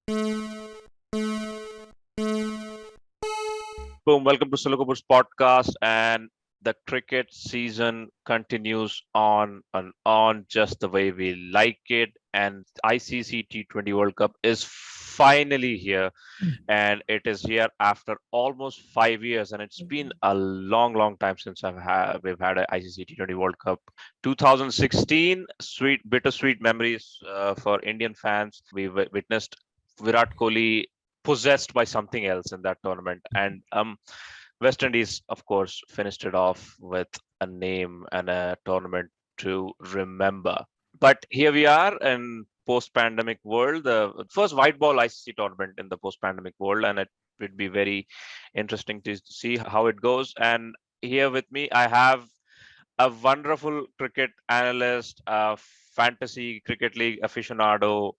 Boom, welcome to Silokapoor's podcast. And the cricket season continues on and on just the way we like it. And ICC T20 World Cup is finally here. And it is here after almost 5 years. And it's been a long, long time since we've had an ICC T20 World Cup. 2016, bittersweet memories for Indian fans. We witnessed Virat Kohli possessed by something else in that tournament. And West Indies, of course, finished it off with a name and a tournament to remember. But here we are in post-pandemic world, the first white ball ICC tournament in the post-pandemic world, and it would be very interesting to see how it goes. And here with me, I have a wonderful cricket analyst, a fantasy cricket league aficionado,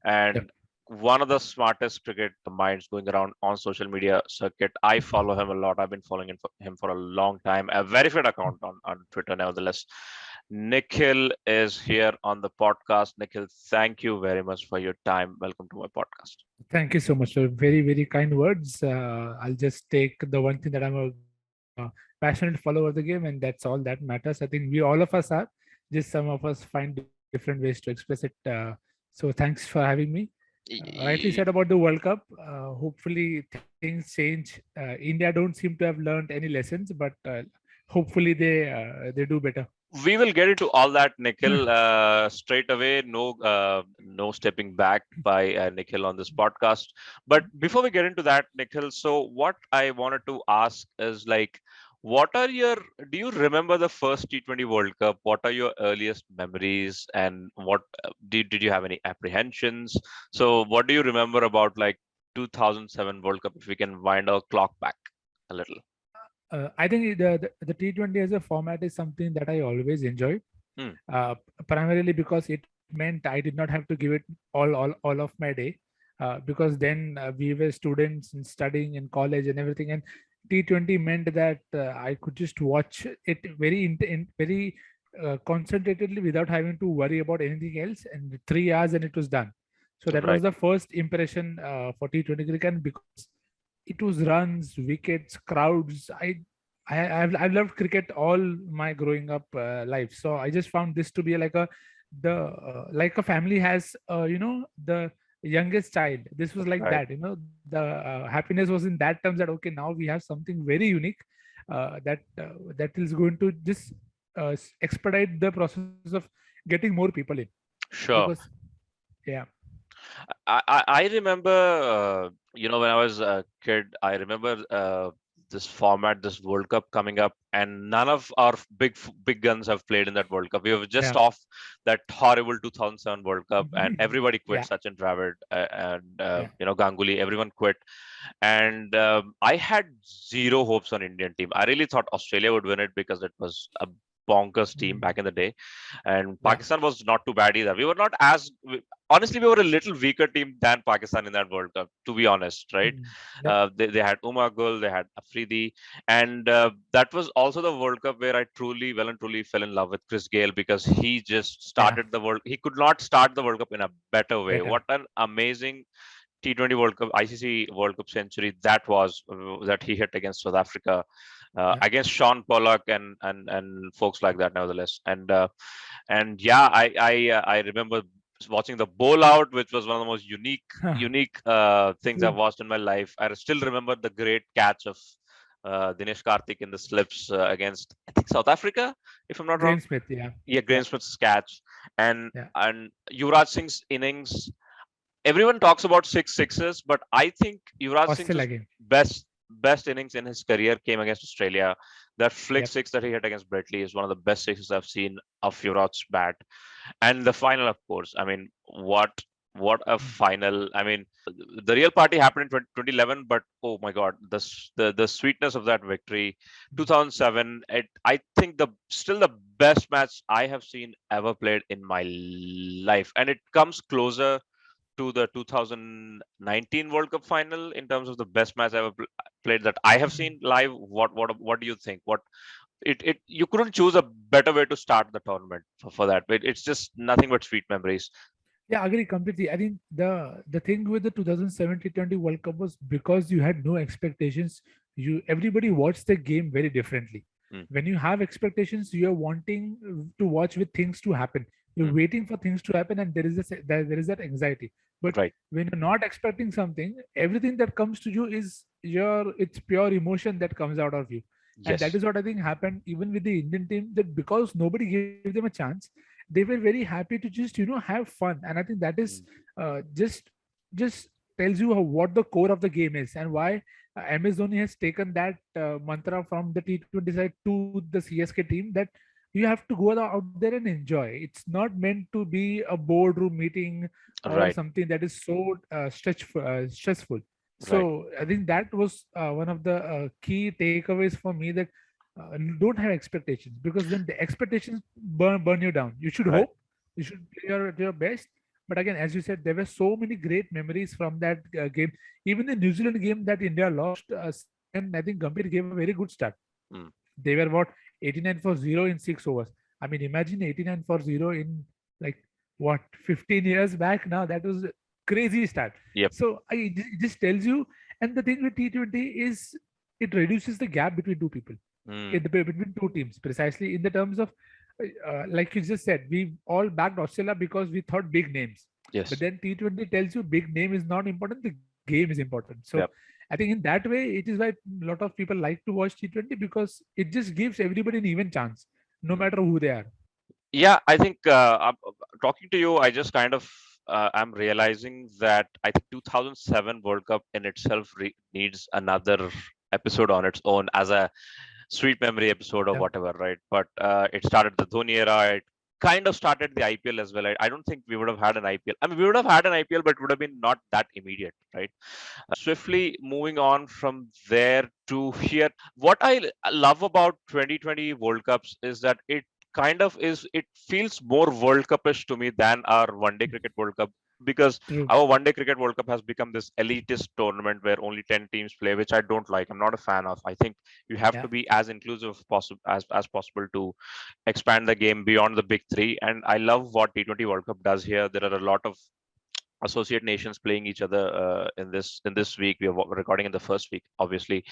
Yep. and one of the smartest cricket minds going around on social media circuit. I follow him a lot. I've been following him for a long time. A verified account on Twitter, nevertheless. Nikhil is here on the podcast. Nikhil, thank you very much for your time. Welcome to my podcast. Thank you so much for very, very kind words. I'll just take the one thing that I'm a passionate follower of the game, and that's all that matters. I think we all of us are. Just some of us find different ways to express it. So thanks for having me. Rightly said about the World Cup. Hopefully things change. India don't seem to have learned any lessons, but hopefully they do better. We will get into all that, Nikhil, straight away. No stepping back by Nikhil on this podcast. But before we get into that, Nikhil, so what I wanted to ask is like, what are your? Do you remember the first T20 World Cup? What are your earliest memories, and what did you have any apprehensions? So, what do you remember about like 2007 World Cup? If we can wind our clock back a little. I think the T20 as a format is something that I always enjoyed, Hmm. primarily because it meant I did not have to give it all of my day, because then we were students and studying in college and everything, and T20 meant that I could just watch it very concentratedly without having to worry about anything else, and 3 hours and it was done. So that was Right. the first impression for T20 cricket, and because it was runs, wickets, crowds. I've loved cricket all my growing up life. So I just found this to be like a family has the youngest child. This was like Right. that. The happiness was in that terms that okay, now we have something very unique that is going to just expedite the process of getting more people in, Sure. because yeah. I remember, when I was a kid, I remember this format, this World Cup coming up, and none of our big guns have played in that World Cup. We were just Yeah. off that horrible 2007 World Cup, and everybody quit. Yeah. Sachin Dravid and Yeah. Ganguly, everyone quit, and I had zero hopes on Indian team. I really thought Australia would win it because it was a bonkers team Mm. back in the day, and Yeah. Pakistan was not too bad either. We were not as honestly, we were a little weaker team than Pakistan in that World Cup, to be honest, right? Mm. Yep. They had Umar Gul, they had Afridi, and that was also the World Cup where I truly, well and truly fell in love with Chris Gale because he just Yeah. started the world. He could not start the World Cup in a better way. Better. What an amazing T20 World Cup, ICC World Cup century that was that he hit against South Africa, Yeah. against Sean Pollock and folks like that, nevertheless. And yeah, I remember watching the bowl out, which was one of the most unique things I've True. watched in my life. I still remember the great catch of Dinesh Karthik in the slips against I think South Africa, if I'm not wrong. Grain Smith. Yeah. Yeah, Yeah. Graeme Smith's catch and Yeah. and Yuvraj Singh's innings. Everyone talks about six sixes, but I think Yuvraj Singh's Australia game. best innings in his career came against Australia. That flick Yep. six that he hit against Bretley is one of the best sixes I've seen of Yuvraj's bat. And the final, of course. I mean, what a Mm. final! I mean, the real party happened in 2011, but oh my God, the sweetness of that victory, 2007. I think the still the best match I have seen ever played in my life, and it comes closer to the 2019 World Cup final in terms of the best match I ever played that I have Mm. seen live. What do you think? What it you couldn't choose a better way to start the tournament for that. It's just nothing but sweet memories. Yeah, I agree completely. I think the thing with the 2017 T20 World Cup was because you had no expectations. You Everybody watched the game very differently. Mm, When you have expectations, you are wanting to watch with things to happen. You're mm, waiting for things to happen, and there is that anxiety. But right. when you're not expecting something, everything that comes to you is it's pure emotion that comes out of you, and that Yes. is what I think happened even with the Indian team. That because nobody gave them a chance, they were very happy to just have fun, and I think that is Mm, just tells you what the core of the game is, and why MS Dhoni has taken that mantra from the T20 side to the CSK team, that you have to go out there and enjoy. It's not meant to be a boardroom meeting or right. something that is so stressful. Right. So I think that was one of the key takeaways for me, that don't have expectations, because then the expectations burn you down. You should Right. hope, you should play your best. But again, as you said, there were so many great memories from that game. Even the New Zealand game that India lost, and I think Gambhir gave a very good start. Mm, They were what, 89 for 0 in 6 overs. I mean, imagine 89 for 0 in, like, what, 15 years back now. That was a crazy start. yep. So it just tells you. And the thing with T20 is it reduces the gap between two people, Mm, between two teams, precisely in the terms of, like you just said, we all backed Australia because we thought big names. But yes. then T20 tells you big name is not important, the game is important. So Yep. I think in that way, it is why a lot of people like to watch T20, because it just gives everybody an even chance, no Mm. matter who they are. Yeah, I think talking to you, I just kind of am realizing that I think 2007 World Cup in itself needs another episode on its own as a sweet memory episode or Yeah. whatever, right? But it started the Dhoni era. It kind of started the IPL as well. I don't think we would have had an IPL. I mean, we would have had an IPL, but it would have been not that immediate, right? Swiftly moving on from there to here, what love about 2020 World Cups is that it feels more World Cupish to me than our one day cricket World Cup, because True. our one day cricket World Cup has become this elitist tournament where only 10 teams play, which I don't like. I'm not a fan of. I think you have Yeah. to be as inclusive possible as possible to expand the game beyond the big three. And I love what T20 World Cup does here. There are a lot of associate nations playing each other in this week. We are recording in the first week, obviously,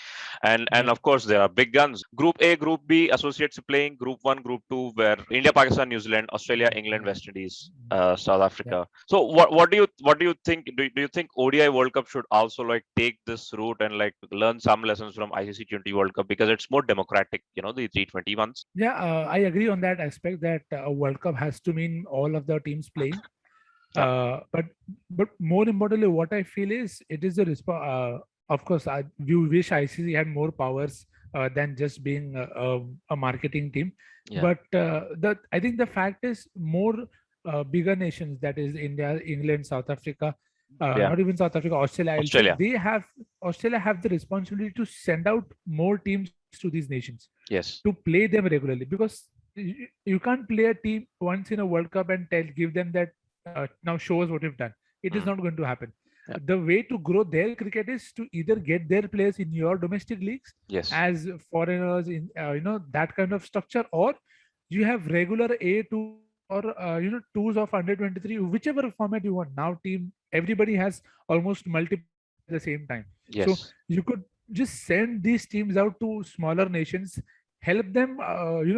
and Yeah. of course there are big guns. Group A, Group B associates are playing. Group 1, Group 2, where India, Pakistan, New Zealand, Australia, England, Yeah. West Indies, South Yeah. Africa. So what do you think? Do you think ODI World Cup should also like take this route and like learn some lessons from ICC 20 World Cup, because it's more democratic, the T20 ones? Yeah, I agree on that aspect, that a World Cup has to mean all of the teams playing. Yeah. But more importantly, what I feel is it is the of course, we wish ICC had more powers than just being a marketing team. Yeah. But the I think the fact is more bigger nations, that is India, England, South Africa, Yeah. not even South Africa, Australia. I'll say Australia. Australia have the responsibility to send out more teams to these nations to Yes. play them regularly, because you can't play a team once in a World Cup and give them that, now show us what you've done. It is Mm. not going to happen. Yeah. The way to grow their cricket is to either get their players in your domestic leagues Yes. as foreigners in, that kind of structure, or you have regular A2s or twos of under 23, whichever format you want. Now, everybody has almost multiple teams at the same time, so Yes. you could just send these teams out to smaller nations, help them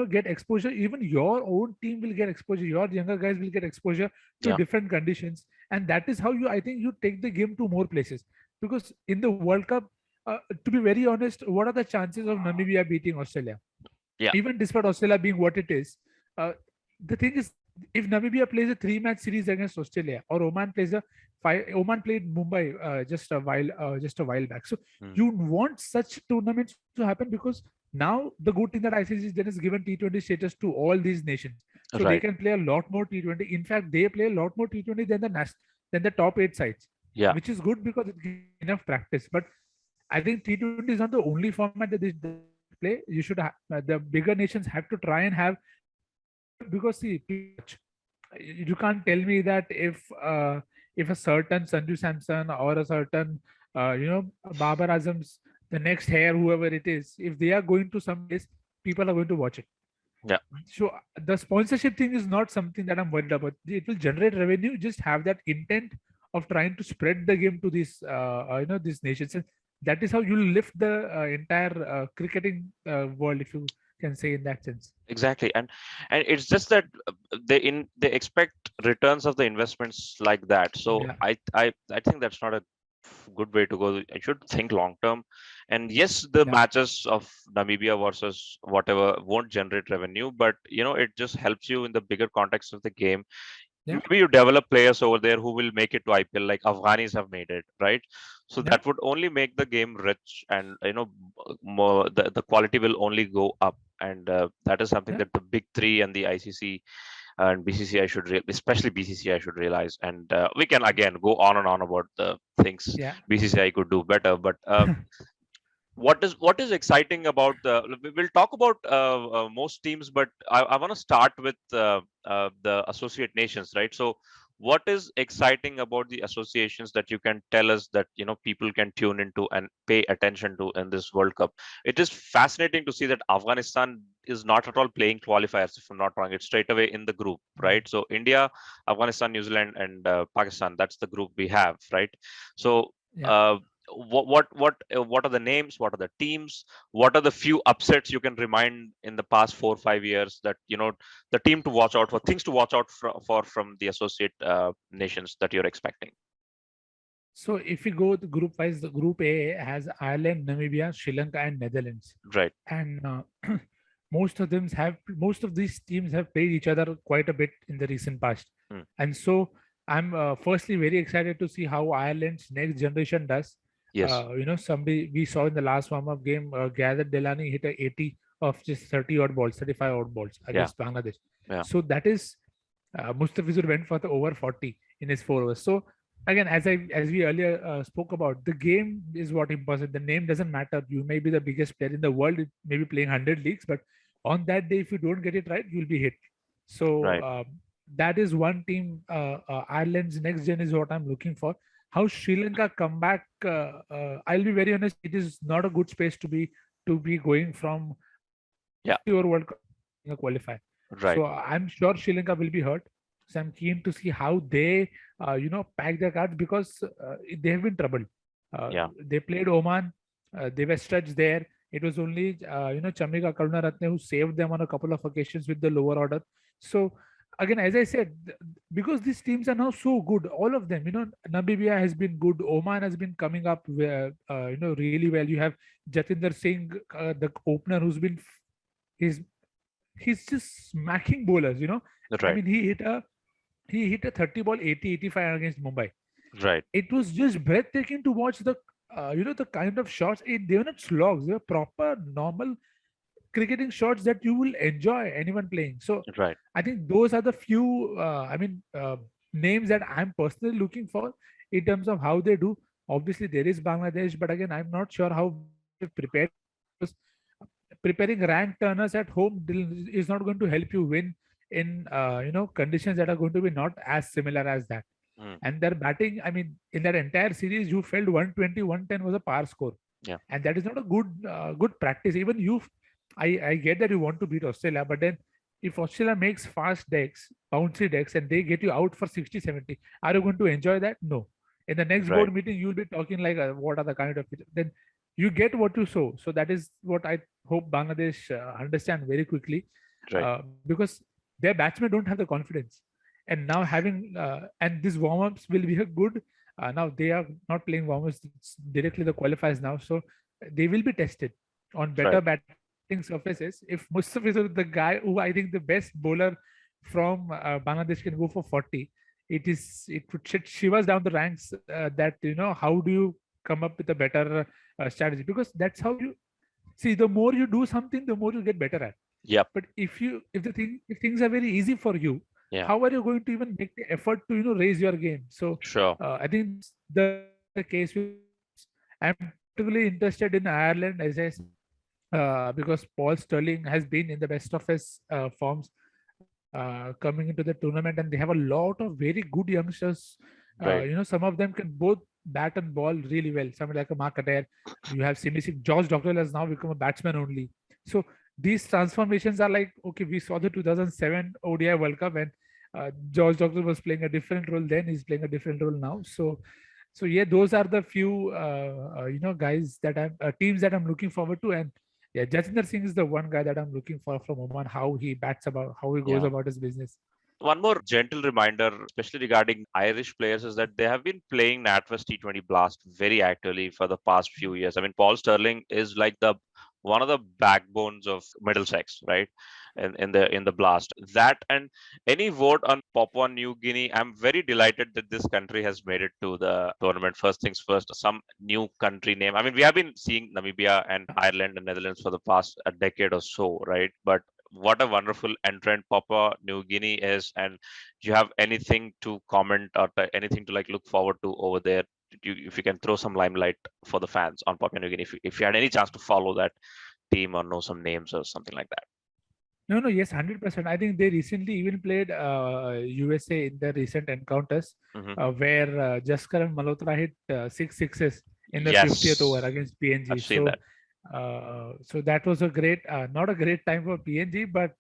get exposure. Even your own team will get exposure, your younger guys will get exposure to Yeah. different conditions, and that is how I think you take the game to more places. Because in the World Cup, to be very honest, what are the chances of Namibia beating Australia? Yeah. Even despite Australia being what it is, uh, the thing is, if Namibia plays a three-match series against Australia, or Oman plays a five, Oman played Mumbai just a while back. So Mm. you want such tournaments to happen, because now the good thing that ICC then has given T20 status to all these nations, so they Right. can play a lot more T20. In fact, they play a lot more T20 than the top eight sides, Yeah. which is good because it gives them enough practice. But I think T20 is not the only format that they should play. The bigger nations have to try and have because see, people watch. You can't tell me that if a certain Sanju Samson or a certain Babar Azam's the next hair, whoever it is, if they are going to some place, people are going to watch it. Yeah. So the sponsorship thing is not something that I'm worried about. It will generate revenue. Just have that intent of trying to spread the game to these, these nations. And that is how you'll lift the entire cricketing world, if you can say in that sense. Exactly. And it's just that they expect returns of the investments like that. So Yeah, I think that's not a good way to go. I should think long term. And yes, the yeah, matches of Namibia versus whatever won't generate revenue, but it just helps you in the bigger context of the game. yeah, Maybe you develop players over there who will make it to IPL, like Afghanis have made it, right? So yeah, that would only make the game rich, and more the quality will only go up, and that is something yeah, that the big three and the ICC and BCCI especially BCCI should realize. And we can again go on and on about the things yeah. BCCI could do better, but what is exciting about we'll talk about most teams, but I want to start with the associate nations, right? So what is exciting about the associations that you can tell us that people can tune into and pay attention to in this World Cup? It is fascinating to see that Afghanistan is not at all playing qualifiers, if I'm not wrong. It's straight away in the group, Mm. right? So India, Afghanistan, New Zealand, and Pakistan, that's the group we have, right? So Yeah. uh, what are the names, what are the teams, what are the few upsets you can remind in the past 4 or 5 years, that the team to watch out for, things to watch out for from the associate nations that you're expecting? So if we go the group wise, the group A has Ireland, Namibia, Sri Lanka, and Netherlands. Right. And most of these teams have played each other quite a bit in the recent past. Hmm. And so I'm firstly very excited to see how Ireland's next generation does. Yes. Somebody we saw in the last warm-up game, Gathered Delani hit a 80 of just 30 odd balls, 35 odd balls Yeah. against Bangladesh. Yeah. So that is Mustafizur went for the over 40 in his 4 overs. So again, as we earlier spoke about, the game is what important. The name doesn't matter. You may be the biggest player in the world, maybe playing 100 leagues, but on that day, if you don't get it right, you'll be hit. So Right. that is one team. Ireland's next gen is what I'm looking for. How Sri Lanka come back? I'll be very honest. It is not a good space to be going from Yeah. your World Cup qualify. Right. So I'm sure Sri Lanka will be hurt. So I'm keen to see how they, pack their cards, because they have been troubled. Yeah. They played Oman. They were stretched there. It was only, Chamika Karunaratne who saved them on a couple of occasions with the lower order. So again, as I said, because these teams are now so good, all of them, Namibia has been good. Oman has been coming up, really well. You have Jatinder Singh, the opener, who's been, he's he's just smacking bowlers. I Right. mean, he hit a 30 ball 80 85 against Mumbai. Right. It was just breathtaking to watch the kind of shots. They were not slogs, they were proper normal cricketing shots that you will enjoy anyone playing. So Right. I think those are the few names that I'm personally looking for in terms of how they do. Obviously there is Bangladesh, but again, I'm not sure how they've prepared, because preparing rank turners at home is not going to help you win in conditions that are going to be not as similar as that. Mm. And their batting, I mean, in that entire series, you felt 120, 110 was a par score, Yeah. and that is not a good practice. Even I get that you want to beat Australia, but then if Australia makes fast decks, bouncy decks, and they get you out for 60, 70, are you going to enjoy that? No. In the next Right. board meeting, you'll be talking like, what are the kind of, then you get what you sow. So that is what I hope Bangladesh understand very quickly, Right. because their batsmen don't have the confidence. And now and these warm-ups will be a good. Now they are not playing warm-ups, it's directly the qualifiers now, so they will be tested on better Right. batting surfaces. If Mustafizur, the guy who I think the best bowler from Bangladesh, can go for 40, it would shit shivers down the ranks. That how do you come up with a better strategy? Because that's how you see. The more you do something, the more you get better at. Yep. But if things are very easy for you, Yeah. how are you going to even make the effort to raise your game? So Sure. I think that's the case with, I'm particularly interested in Ireland, as I said, because Paul Sterling has been in the best of his forms coming into the tournament, and they have a lot of very good youngsters. Right. Some of them can both bat and ball really well. Someone like a Mark Adair. You have Simi Singh. George Dockrell has now become a batsman only. So these transformations are like, okay, we saw the 2007 ODI World Cup, and George Doctor was playing a different role then. He's playing a different role now. So yeah, those are the few guys that I'm teams that I'm looking forward to. And yeah, Jatinder Singh is the one guy that I'm looking for from Oman. How he bats about, how he goes Yeah. about his business. One more gentle reminder, especially regarding Irish players, is that they have been playing NatWest T20 Blast very actively for the past few years. I mean, Paul Sterling is like the one of the backbones of Middlesex, right? In the Blast. That and any vote on Papua New Guinea, I'm very delighted that this country has made it to the tournament. First things first, some new country name. I mean, we have been seeing Namibia and Ireland and Netherlands for the past a decade or so, right? But what a wonderful entrant Papua New Guinea is. And do you have anything to comment or anything to like look forward to over there? If you can throw some limelight for the fans on Papua New Guinea, if you had any chance to follow that team or know some names or something like that. No, yes, 100%. I think they recently even played USA in the recent encounters, Hmm. where Jaskaran Malhotra hit 6 sixes in the 50th over Yes, against I've PNG. seen So, that. so that was a great, not a great time for PNG, but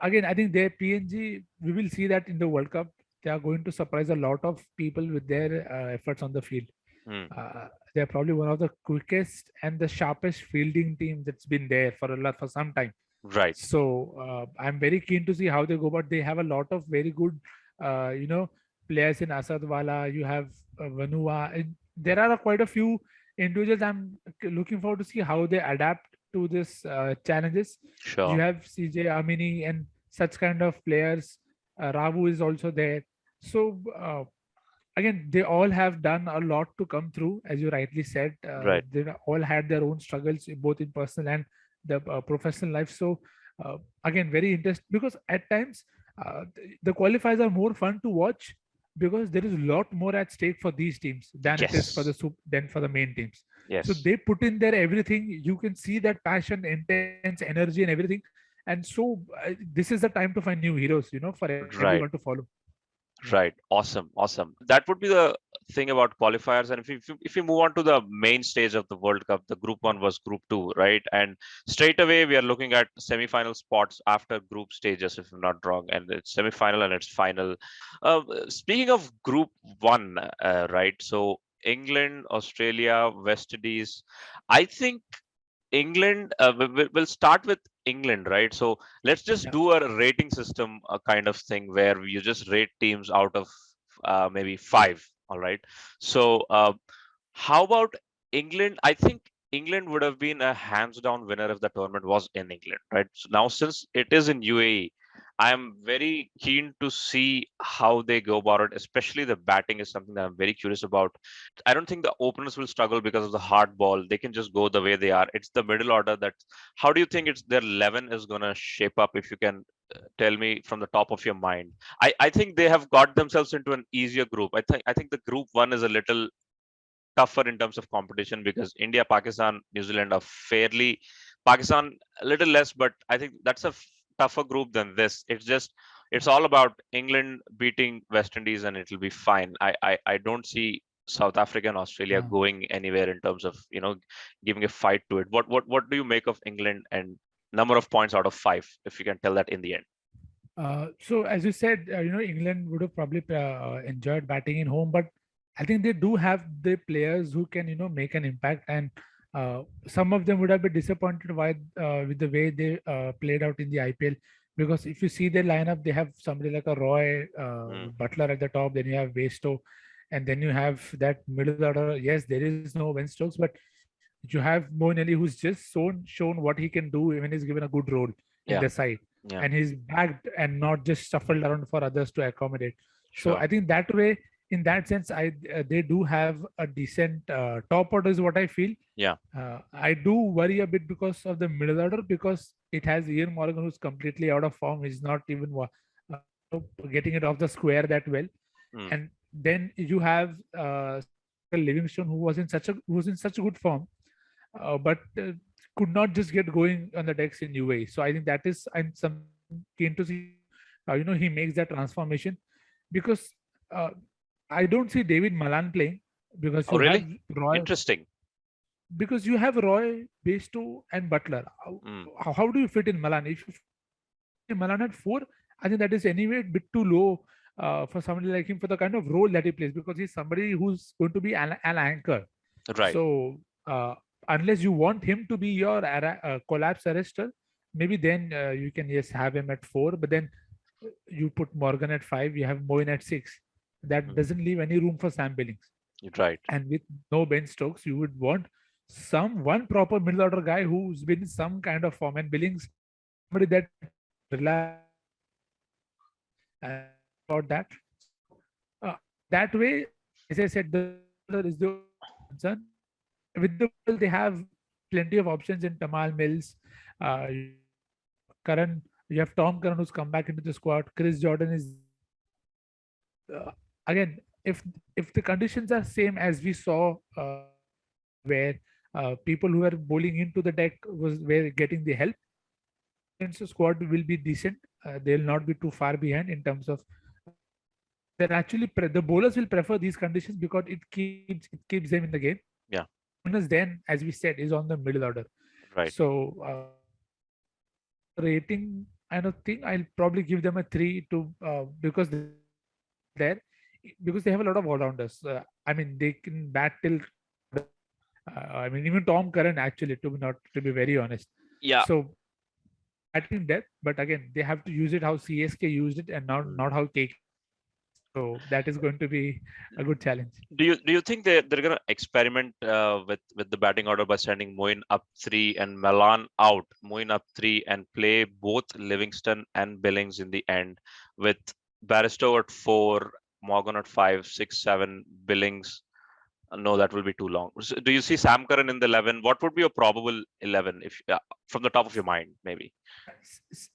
again, I think their PNG, we will see that in the World Cup. They are going to surprise a lot of people with their efforts on the field. Hmm. They're probably one of the quickest and the sharpest fielding team that's been there for for some time. Right. So I'm very keen to see how they go. But they have a lot of very good, players in Asadwala. You have Vanua. There are quite a few individuals. I'm looking forward to see how they adapt to this challenges. You Sure. have CJ Amini and such kind of players. Ravu is also there. So again, they all have done a lot to come through, as you rightly said. Right. They all had their own struggles, both in personal and the professional life. So again, very interesting, because at times the qualifiers are more fun to watch, because there is a lot more at stake for these teams than it is for Yes. than for the main teams. So Yes. they put in their everything. You can see that passion, intense energy, and everything. And so this is the time to find new heroes, for everyone to Right. follow. Right. Awesome. Awesome. That would be the thing about qualifiers. And if you move on to the main stage of the World Cup, the Group One was Group Two, right? And straight away we are looking at semi-final spots after group stages, if I'm not wrong. And it's semi-final and it's final. Speaking of Group One, right? So England, Australia, West Indies. I think England, we'll start with England, right? So let's just Yeah. do a rating system, kind of thing where you just rate teams out of maybe five. All right. So how about England? I think England would have been a hands down winner if the tournament was in England, right? So now, since it is in UAE, I'm very keen to see how they go about it, especially the batting is something that I'm very curious about. I don't think the openers will struggle because of the hard ball. They can just go the way they are. It's the middle order that. How do you think it's their 11 is going to shape up? If you can tell me from the top of your mind. I think they have got themselves into an easier group. I think the group one is a little tougher in terms of competition because India, Pakistan, New Zealand are fairly Pakistan a little less, but I think that's a tougher group than this. It's all about England beating West Indies and it'll be fine. I don't see South Africa and Australia Yeah. going anywhere in terms of giving a fight to it. What do you make of England and number of points out of five if you can tell that in the end? So as you said, England would have probably enjoyed batting in home, but I think they do have the players who can, make an impact, and some of them would have been disappointed with the way they played out in the IPL. Because if you see their lineup, they have somebody like a Roy Mm, Butler at the top, then you have Bairstow, and then you have that middle order. Yes, there is no Ben Stokes, but you have Moeen Ali, who's just shown what he can do when he's given a good role in yeah, the side, yeah, and he's backed and not just shuffled around for others to accommodate. So sure, I think that way, in that sense, they do have a decent top order, is what I feel. yeah, I do worry a bit because of the middle order, because it has Ian Morgan, who's completely out of form. He's not even uh, getting it off the square that well. mm, And then you have Livingston, who was in such good form, but could not just get going on the decks in UAE. So I think that is, I'm something I'm keen to see how he makes that transformation, because uh, I don't see David Malan playing, because oh you have really Roy. interesting. because you have Roy, Bairstow, and Butler. Mm, How do you fit in Malan? If you fit in Malan at 4, I think that is anyway a bit too low for somebody like him for the kind of role that he plays, because he's somebody who's going to be an anchor. right. So unless you want him to be your collapse arrestor, maybe then you can yes have him at 4. But then you put Morgan at 5, you have Moin at 6. That Mm, doesn't leave any room for Sam Billings. right. And with no Ben Stokes, you would want one proper middle order guy who's been in some kind of form. And Billings, somebody that rely about that. Uh, that way, as I said, the order is the concern. With the ball, they have plenty of options in Tamal Mills, Karan. You have Tom Curran who's come back into the squad. Chris Jordan is again. If the conditions are same as we saw, where people who were bowling into the deck were getting the help, the squad will be decent. They'll not be too far behind in terms of. They're actually the bowlers will prefer these conditions because it keeps them in the game. Yeah, Bonus then, as we said, is on the middle order. right. So rating, I don't think I'll probably give them a 3 to because there because they have a lot of all rounders. I mean, they can bat till. I mean, even Tom Curran actually, to be very honest. Yeah. So batting depth, but again, they have to use it how CSK used it and not how KK. So that is going to be a good challenge. Do you think they're gonna experiment with the batting order by sending Moin up 3 and Malan out, Moin up 3 and play both Livingston and Billings in the end with Barristow at 4, Morgan at 5, 6, 7, Billings? No, that will be too long. Do you see Sam Curran in the 11? What would be a probable 11 if from the top of your mind, maybe?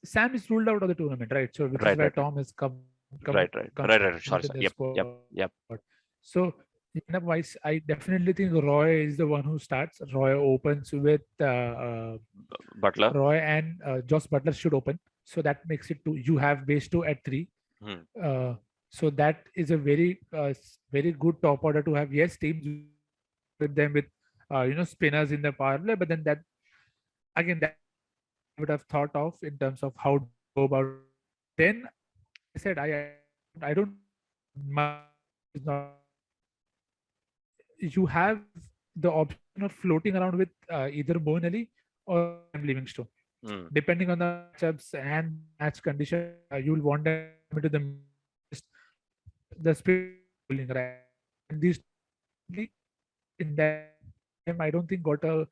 Sam is ruled out of the tournament, right? So which is Right, why right, Tom has come right, right, right, right. Sorry, into sorry. the Yep, squad. yep, yep. So lineup wise, I definitely think Roy is the one who starts. Roy opens with Butler. Roy and Josh Butler should open. So that makes it 2. You have Bairstow at 3. Hmm. So that is a very good top order to have. Yes, teams with them with spinners in the power play, but then that again that I would have thought of in terms of how to go about. Then I said I don't my is not you have the option of floating around with either Moeen Ali or Sam Livingstone. Hmm. Depending on the matchups and match condition, you'll want them into the spin bowling, right. And these in that time, I don't think got a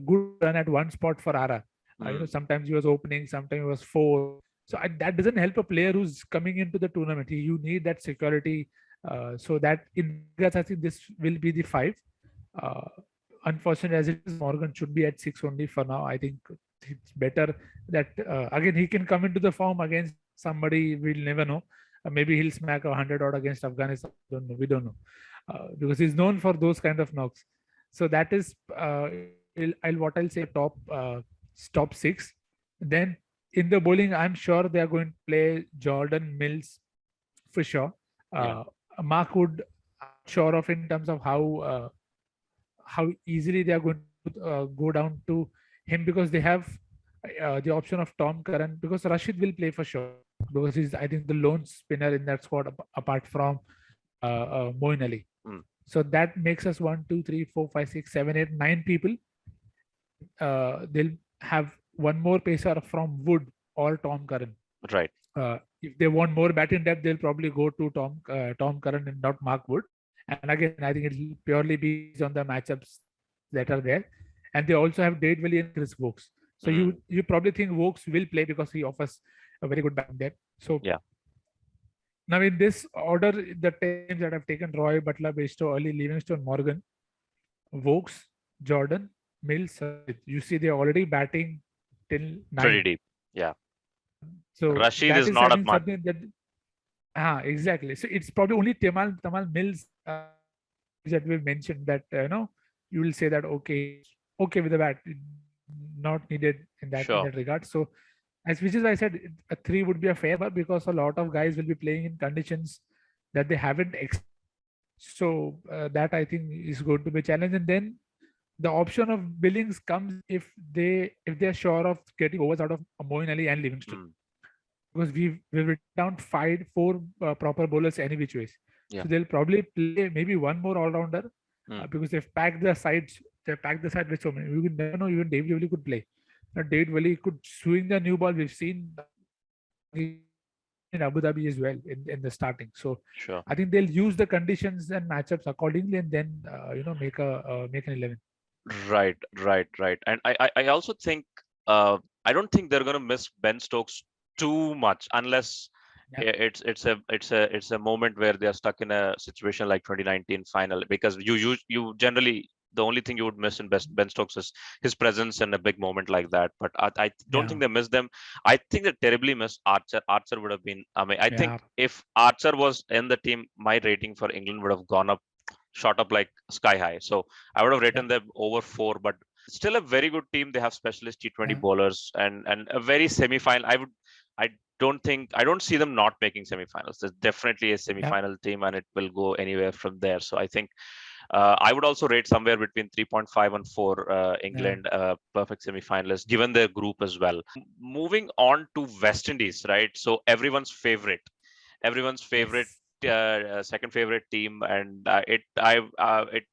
good run at one spot for Ara. Hmm. Sometimes he was opening, sometimes he was 4. So that doesn't help a player who's coming into the tournament. You need that security. So that in regards, I think this will be the 5. Uh, Unfortunately, as it is, Morgan should be at 6 only for now. I think it's better that again he can come into the form against somebody. We'll never know. Maybe he'll smack 100 odd against Afghanistan. Don't know. We don't know because he's known for those kind of knocks. So that is I'll say top 6. Then in the bowling, I'm sure they are going to play Jordan, Mills for sure. Yeah. Mark Wood, I'm sure of in terms of how easily they are going to go down to him, because they have the option of Tom Curran, because Rashid will play for sure, because he's I think the lone spinner in that squad apart from Moeen Ali. Hmm. So that makes us 1, 2, 3, 4, 5, 6, 7, 8, 9 people. They'll have one more pacer from Wood or Tom Curran. Right. If they want more batting depth, they'll probably go to Tom Curran and not Mark Wood. And again, I think it'll purely be on the matchups that are there. And they also have Dade Willie and Chris Vokes. So you probably think Vokes will play because he offers a very good batting depth. So yeah. Now in this order, the teams that have taken Roy, Butler, Bairstow, early Livingstone, Morgan, Vokes, Jordan, Mills. You see, they're already batting till 9. Pretty deep. Yeah. So Rashid that is is, not I a think, much. something that exactly. So it's probably only Tamal Mills that we've mentioned that you will say that okay with the bat, not needed in that Sure. regard. So which is why I said a 3 would be a fair, but because a lot of guys will be playing in conditions that they haven't. So that I think is going to be a challenge. And then The option of Billings comes if they're sure of getting overs out of Moeen Ali and Livingston, Mm, because we've written down four proper bowlers any which ways. yeah. So they'll probably play maybe one more all rounder, Mm, because they've packed the sides. They've packed the side with so many. We could never know even David Willey could play. Now David Willey could swing the new ball. We've seen in Abu Dhabi as well in the starting. So sure. I think they'll use the conditions and matchups accordingly, and then make an 11. Right, right, right. And I also think I don't think they're gonna miss Ben Stokes too much unless Yeah, it's a moment where they're stuck in a situation like 2019 final, because you generally the only thing you would miss in best Ben Stokes is his presence in a big moment like that. But I don't think yeah, they miss them. I think they terribly miss Archer. Archer would have been. I mean, I think yeah, if Archer was in the team, my rating for England would have gone up, shot up like sky high. So I would have yeah, rated them over 4, but still a very good team. They have specialist T20 yeah, bowlers and a very semi-final. I I don't see them not making semi-finals. There's definitely a yeah, semi-final team, and it will go anywhere from there. So I think I would also rate somewhere between 3.5 and 4 yeah. England, perfect semi-finalist, given their group as well. Moving on to West Indies, right? So everyone's favorite, Yes. second favorite team, and it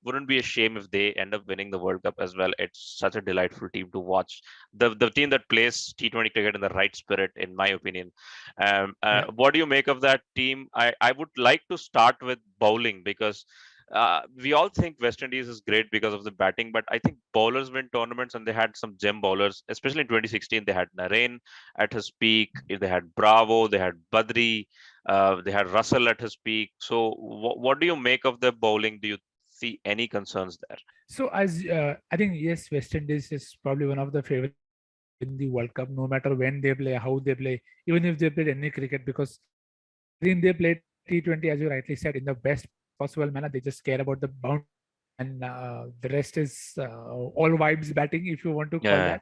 wouldn't be a shame if they end up winning the World Cup as well. It's such a delightful team to watch. The team that plays T20 cricket in the right spirit, in my opinion. Yeah. What do you make of that team? I would like to start with bowling, because we all think West Indies is great because of the batting, but I think bowlers win tournaments, and they had some gem bowlers, especially in 2016. They had Narain at his peak, they had Bravo, they had Badri, they had Russell at his peak. So, what do you make of the bowling? Do you see any concerns there? So as I think yes, West Indies is probably one of the favorite in the World Cup, no matter when they play, how they play, even if they played any cricket, because I think they played T20, as you rightly said, in the best possible manner. They just care about the bound, and the rest is all vibes batting, if you want to call Yeah. that.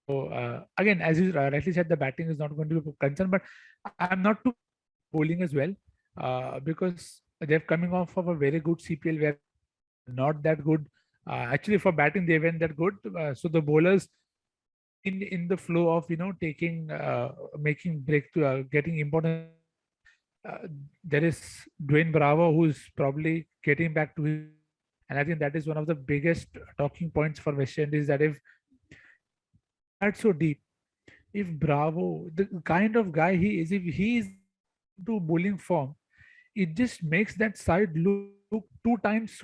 So again, as you rightly said, the batting is not going to be a concern, but I'm not too bowling as well, because they're coming off of a very good CPL where not that good. Actually, for batting, they weren't that good. So the bowlers in the flow of taking making breakthrough, getting important. Uh, there is Dwayne Bravo, who's probably getting back to his, and I think that is one of the biggest talking points for West Indies, that if that's so deep, if Bravo, the kind of guy he is, if he is to bowling form, it just makes that side look 2 times,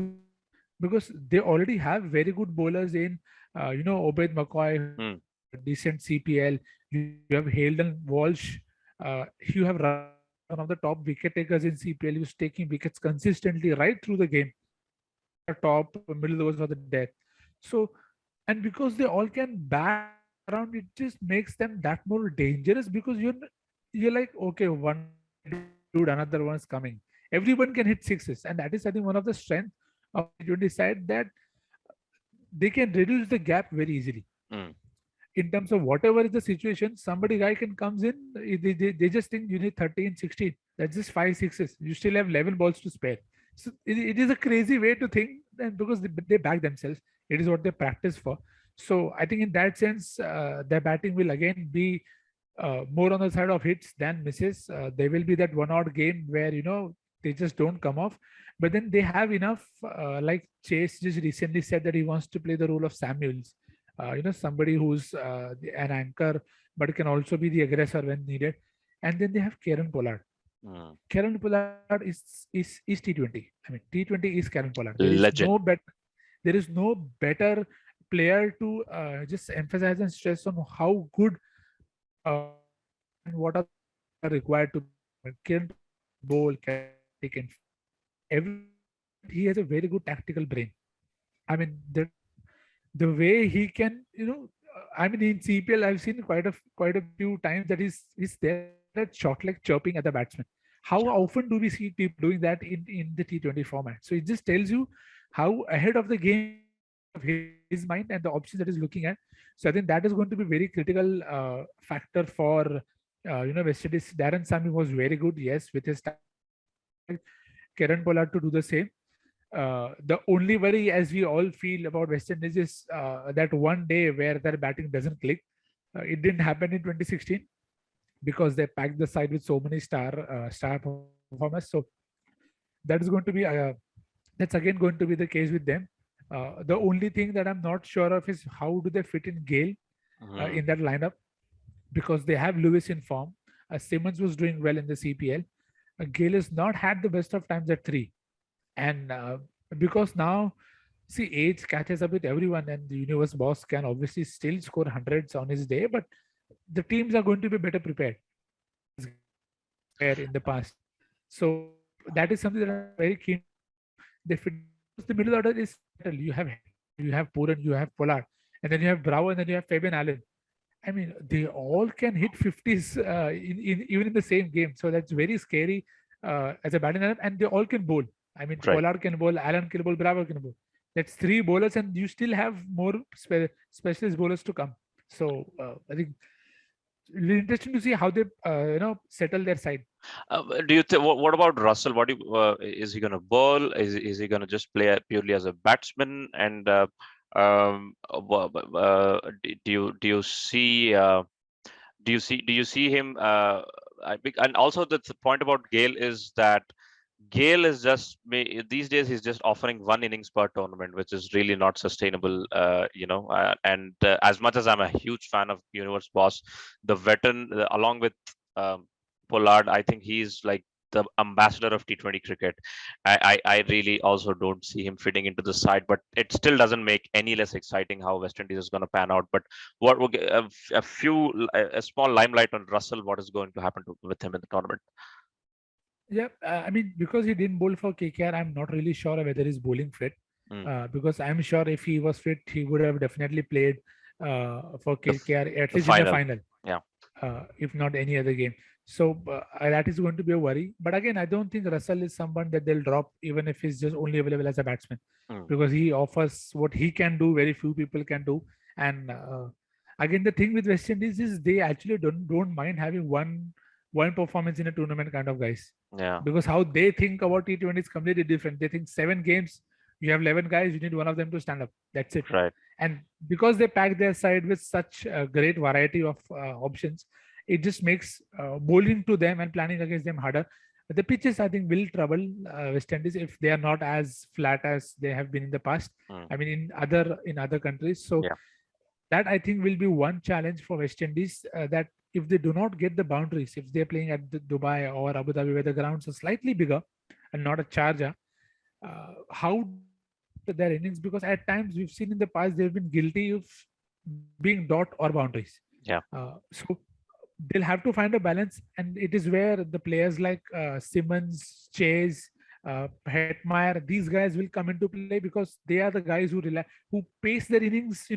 because they already have very good bowlers in Obed McCoy, Hmm. decent CPL. You have Hayden Walsh. You have one of the top wicket takers in CPL, who's taking wickets consistently right through the game, top middle overs for the death. So, and because they all can bat around, it just makes them that more dangerous, because you're like, okay, one dude, another one's coming. Everyone can hit sixes, and that is, I think, one of the strength of T20 side, that they can reduce the gap very easily. Hmm. In terms of whatever is the situation, somebody guy can comes in, they just think you need 13, 16. That's just five sixes. You still have 11 balls to spare. So it is a crazy way to think, and because they back themselves, it is what they practice for. So I think in that sense, their batting will again be more on the side of hits than misses. There will be that one odd game where they just don't come off, but then they have enough. Like Chase just recently said that he wants to play the role of Samuels, somebody who's an anchor but can also be the aggressor when needed. And then they have Kieran Pollard. Hmm. Kieran Pollard is T20. I mean, T20 is Kieran Pollard. Legend. There is no better player to just emphasize and stress on how good and what are required to Kieran bowl, can every he has a very good tactical brain. I mean, the way he can, I mean, in CPL, I've seen quite a few times that he's there at short leg chirping at the batsman. How Yeah. often do we see people doing that in the T20 format? So it just tells you how ahead of the game of his mind and the options that he's looking at. So I think that is going to be very critical factor for West Indies. Darren Sammy was very good, yes, with his Kieran Pollard to do the same. The only worry, as we all feel about West Indies, is that one day where their batting doesn't click. It didn't happen in 2016 because they packed the side with so many star performers. So that is going to be that's again going to be the case with them. The only thing that I'm not sure of is how do they fit in Gale Mhm. in that lineup, because they have Lewis in form. Simmons was doing well in the CPL. Gale has not had the best of times at three, and because now, see, age catches up with everyone, and the universe boss can obviously still score hundreds on his day, but the teams are going to be better prepared where in the past. So that is something that I'm very keen to see how they fit in, because the middle order is settled. You have Hetmeyer, you have Puran, you have Pollard, and then you have Bravo, and then you have Fabian Allen. I mean, they all can hit 50s in even in the same game. So that's very scary as a batting lineup, and they all can bowl. I mean, Right. Pollard can bowl, Allen can bowl, Bravo can bowl. That's three bowlers, and you still have more specialist bowlers to come. So I think really interesting to see how they settle their side. Do you think what about Russell? Is he going to bowl? Is he going to just play purely as a batsman? And do you see him? And also the point about Gale is that Gale is these days he's just offering one innings per tournament, which is really not sustainable. And as much as I'm a huge fan of Universe Boss, the veteran along with um, Pollard, I think he's like the ambassador of T20 cricket. I really also don't see him fitting into the side, but it still doesn't make any less exciting how West Indies is going to pan out. But what will get a small limelight on Russell? What is going to happen with him in the tournament? Yeah, I mean, because he didn't bowl for KKR, I'm not really sure whether he's bowling fit. Mm, Because I'm sure if he was fit, he would have definitely played for the f- KKR, at the least in the final, final, yeah. if not any other game. So that is going to be a worry. But again, I don't think Russell is someone that they'll drop, even if he's just only available as a batsman, Mm, because he offers what he can do, very few people can do. And again, the thing with West Indies is they actually don't mind having one performance in a tournament kind of guys, yeah. because how they think about T20 is completely different. They think 7 games, you have 11 guys, you need one of them to stand up. That's it. Right. And because they pack their side with such a great variety of options, it just makes bowling to them and planning against them harder. The pitches, I think, will trouble West Indies if they are not as flat as they have been in the past. Mm, I mean, in other countries. So yeah. that, I think, will be one challenge for West Indies. That if they do not get the boundaries, if they're playing at Dubai or Abu Dhabi where the grounds are slightly bigger and not a Charger, how do they craft their innings? Because at times we've seen in the past they've been guilty of being dot or boundaries. Yeah. So they'll have to find a balance, and it is where the players like Simmons, Chase, Hetmeyer, these guys will come into play, because they are the guys who pace their innings,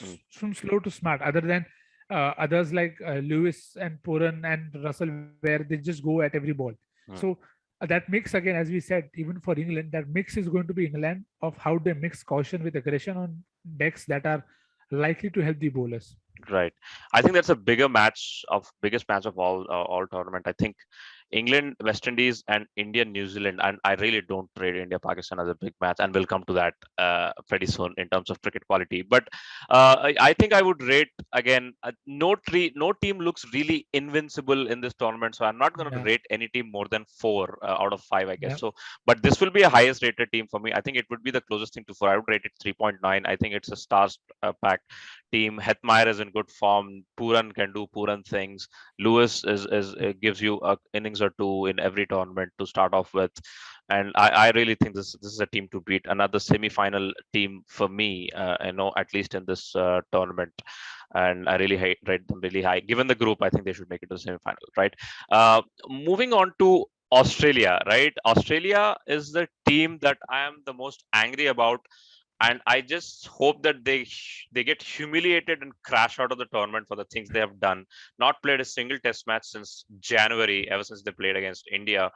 Mm, from slow to smart, other than others like Lewis and Puran and Russell, where they just go at every ball. So mm. that mix, again, as we said, even for England, that mix is going to be England of how they mix caution with aggression on decks that are likely to help the bowlers. Right. I think that's a biggest match of all tournament. I think England, West Indies, and India, New Zealand. And I really don't rate India, Pakistan as a big match, and we'll come to that pretty soon in terms of cricket quality. But I think I would rate again. No team looks really invincible in this tournament, so I'm not going to Yeah, rate any team more than 4 out of 5, I guess. yeah, So, but this will be a highest rated team for me. I think it would be the closest thing to 4. I would rate it 3.9. I think it's a stars packed team. Hetmeyer is in good form. Puran can do Puran things. Lewis is gives you a innings or two in every tournament to start off with, and I really think this is a team to beat. Another semi-final team for me. At least in this tournament, and I really rate them really high. Given the group, I think they should make it to the semi-final. Right. Moving on to Australia, right? Australia is the team that I am the most angry about, and I just hope that they get humiliated and crash out of the tournament for the things they have done. Not played a single test match since January, ever since they played against India,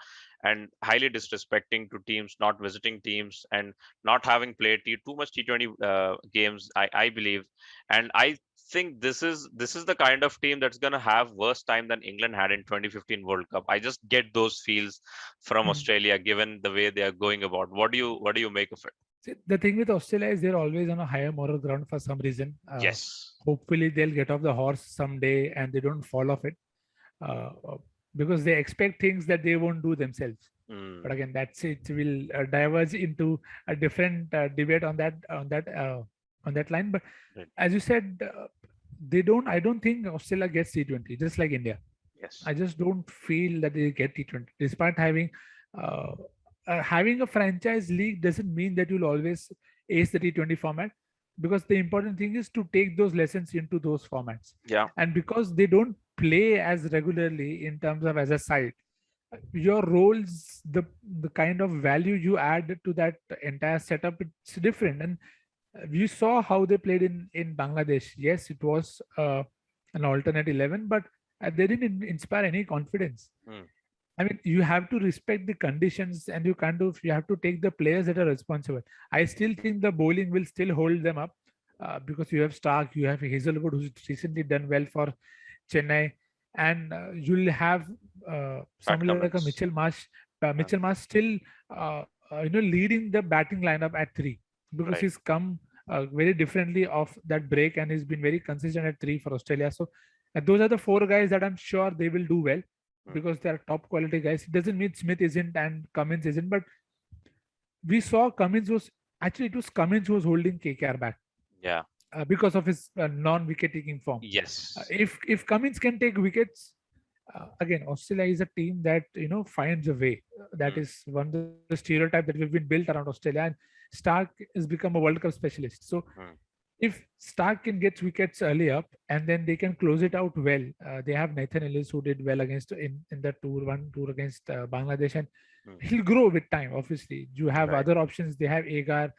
and highly disrespecting to teams, not visiting teams, and not having played too much T20 games. I believe, and I think this is the kind of team that's gonna have worse time than England had in 2015 World Cup. I just get those feels from Mm. Australia, given the way they are going about. What do you make of it? See, the thing with Australia is they're always on a higher moral ground for some reason. Yes. Hopefully, they'll get off the horse someday and they don't fall off it, uh, uh, because they expect things that they won't do themselves. But Mm, again, that's it. Will diverge into a different debate on that line. But right. as you said, they don't. I don't think Australia gets T20, just like India. Yes. I just don't feel that they get T20, despite uh, having a franchise league doesn't mean that you'll always ace the T20 format, because the important thing is to take those lessons into those formats. Yeah. And because they don't play as regularly in terms of as a side, your roles, the kind of value you add to that entire setup, it's different. And you saw how they played in Bangladesh. Yes, it was an alternate 11, but they didn't inspire any confidence. Mm, I mean, you have to respect the conditions, and you have to take the players that are responsible. I still think the bowling will still hold them up, because you have Stark, you have Hazelwood, who's recently done well for Chennai, and you'll have Pat somebody like a Cummins. Mitchell Marsh. Yeah. Mitchell Marsh still, leading the batting lineup at three, because Right. he's come very differently off that break, and he's been very consistent at three for Australia. So those are the four guys that I'm sure they will do well, Mm, because they are top quality guys. It doesn't mean Smith isn't and Cummins isn't, but we saw Cummins was actually, it was Cummins who was holding KKR back, yeah. because of his non-wicket taking form. Yes. If Cummins can take wickets, again, Australia is a team that finds a way. That Mm, is one of the stereotype that we've been built around Australia, and Stark has become a World Cup specialist. So mm, if Stark can get wickets early up and then they can close it out well, they have Nathan Ellis who did well against in the one tour against Bangladesh, and mm. he'll grow with time. Obviously, you have Right. other options. They have Agar,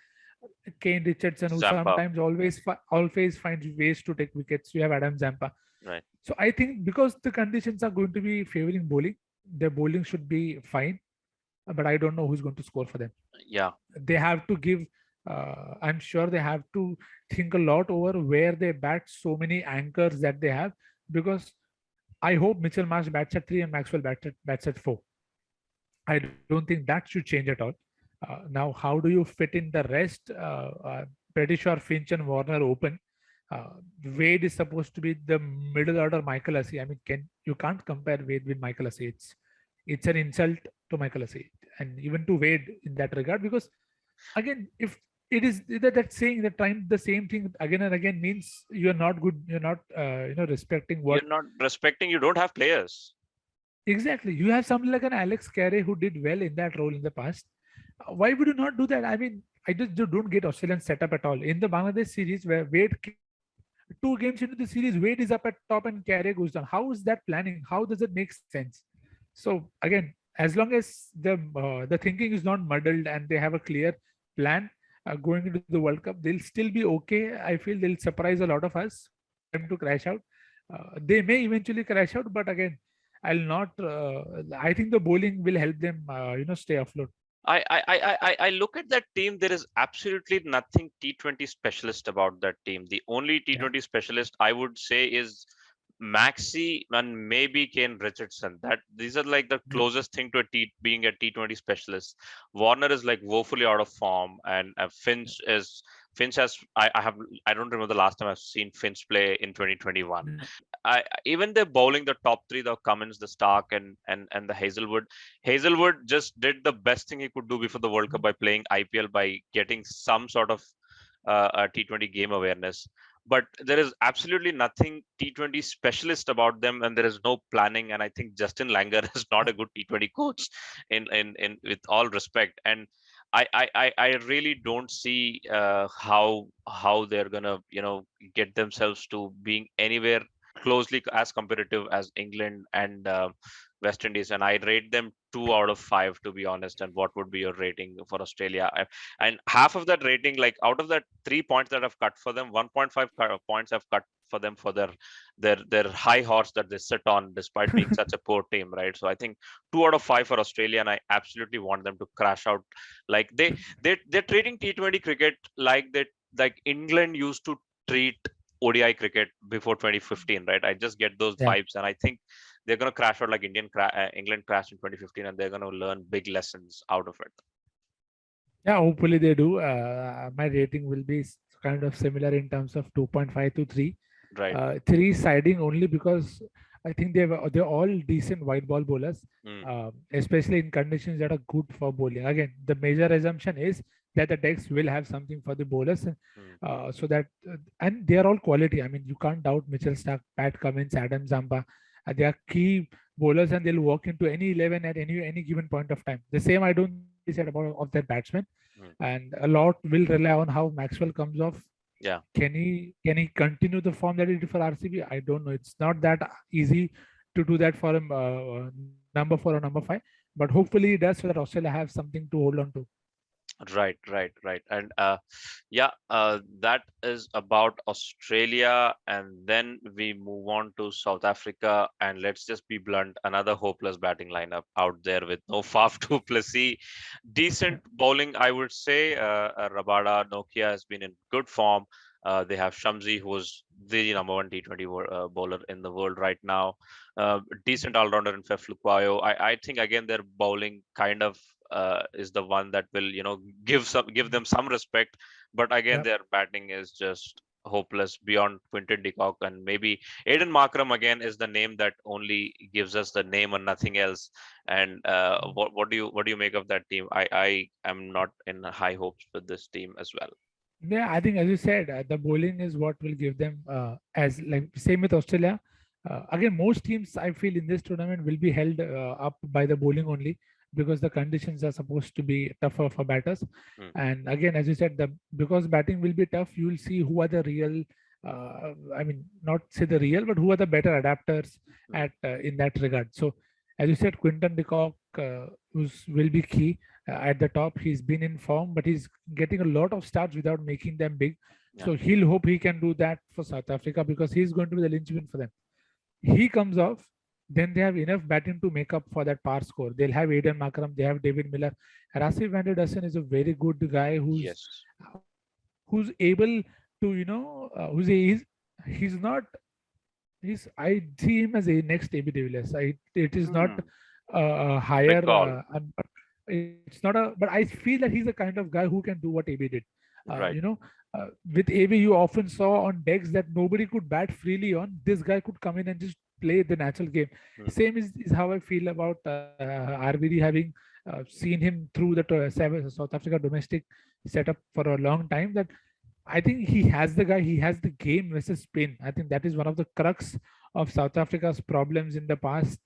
Kane Richardson, who Zampa. sometimes always finds ways to take wickets. You have Adam Zampa. Right. So I think because the conditions are going to be favoring bowling, their bowling should be fine. But I don't know who's going to score for them. Yeah. They have to give. I'm sure they have to think a lot over where they bat, so many anchors that they have, because I hope Mitchell Marsh bats at three and Maxwell bats at four. I don't think that should change at all. Now, how do you fit in the rest? Pretty sure Finch and Warner open. Uh, Wade is supposed to be the middle order Michael Hussey. I mean, you can't compare Wade with Michael Hussey. It's an insult to Michael Hussey and even to Wade in that regard, because again, if it is that saying that trying the same thing again and again means you're not good, you're not respecting what. You're not respecting. You don't have players. Exactly. You have somebody like an Alex Carey who did well in that role in the past. Why would you not do that? I mean, I just don't get Australian setup at all. In the Bangladesh series, where Wade two games into the series, Wade is up at top and Carey goes down. How is that planning? How does it make sense? So again, as long as the thinking is not muddled and they have a clear plan going into the World Cup, they'll still be okay. I feel they'll surprise a lot of us them to crash out. They may eventually crash out, but again, I'll not. I think the bowling will help them, stay afloat. I look at that team. There is absolutely nothing T20 specialist about that team. The only Yeah. T20 specialist I would say is Maxi and maybe Kane Richardson. That these are like the Yep. closest thing to being a T20 specialist. Warner is like woefully out of form, and Finch has I don't remember the last time I've seen Finch play in 2021. Mm. Even they're bowling the top three, the Cummins, the Stark, and the Hazelwood. Hazelwood just did the best thing he could do before the World Cup by playing IPL, by getting some sort of a T20 game awareness. But there is absolutely nothing T20 specialist about them, and there is no planning. And I think Justin Langer is not a good T20 coach, in with all respect. And I really don't see how they're gonna get themselves to being anywhere closely as competitive as England and West Indies. And I rate them 2 out of 5, to be honest. And what would be your rating for Australia? And half of that rating, like out of that 3 points that I've cut for them, 1.5 points I've cut for them for their high horse that they sit on despite being such a poor team, right? So I think 2 out of 5 for Australia, and I absolutely want them to crash out. Like they're treating T20 cricket like England used to treat ODI cricket before 2015, right? I just get those Yeah. vibes, and I think they're going to crash out like England crashed in 2015, and they're going to learn big lessons out of it. Yeah, hopefully they do. My rating will be kind of similar in terms of 2.5 to 3. Right. 3 siding only because I think they're all decent white ball bowlers, Mm, especially in conditions that are good for bowling. Again, the major assumption is that the decks will have something for the bowlers, mm, so that and they are all quality. I mean, you can't doubt Mitchell Stark, Pat Cummins, Adam Zamba. They are key bowlers, and they'll walk into any 11 at any given point of time. The same I don't think can be said about of their batsmen, mm. and a lot will rely on how Maxwell comes off. Yeah. Can he continue the form that he did for RCB? I don't know. It's not that easy to do that for him, number 4 or number 5, but hopefully he does so that Australia have something to hold on to. Right. And yeah, that is about Australia. And then we move on to South Africa. And let's just be blunt, another hopeless batting lineup out there with no Faf du Plessis. Yeah. Decent bowling, I would say. Rabada Nokia has been in good form. They have Shamsi, who was the number one T20 bowler in the world right now. Decent all-rounder in Fef Lukwayo. I think again their bowling kind of is the one that will give them some respect. But again, Yeah. their batting is just hopeless beyond Quinton de Kock, and maybe Aiden Markram again is the name that only gives us the name and nothing else. And what do you make of that team? I am not in high hopes with this team as well. Yeah, I think as you said, the bowling is what will give them as like same with Australia. Again, most teams I feel in this tournament will be held up by the bowling only because the conditions are supposed to be tougher for batters. Hmm, And again, as you said, the because batting will be tough, you will see who are the real. I mean, not say the real, but who are the better adapters hmm, at in that regard. So, as you said, Quinton de Kock will be key at the top. He's been in form, but he's getting a lot of starts without making them big. yeah, So he'll hope he can do that for South Africa because he's going to be the linchpin for them. He comes off, then they have enough batting to make up for that par score. They'll have Aiden Makram, they have David Miller. Rasif van der Dussen is a very good guy yes, who's able to he's not he's I see him as a next AB de Villiers. It is not hmm, a big higher. call, It's not a. But I feel that he's the kind of guy who can do what AB did. Uh, right, you know, with AB, you often saw on decks that nobody could bat freely on. This guy could come in and just play the natural game. hmm, Same is how I feel about RVD having seen him through the South Africa domestic setup for a long time. That I think he has the guy, he has the game versus Spain. I think that is one of the crux of South Africa's problems in the past.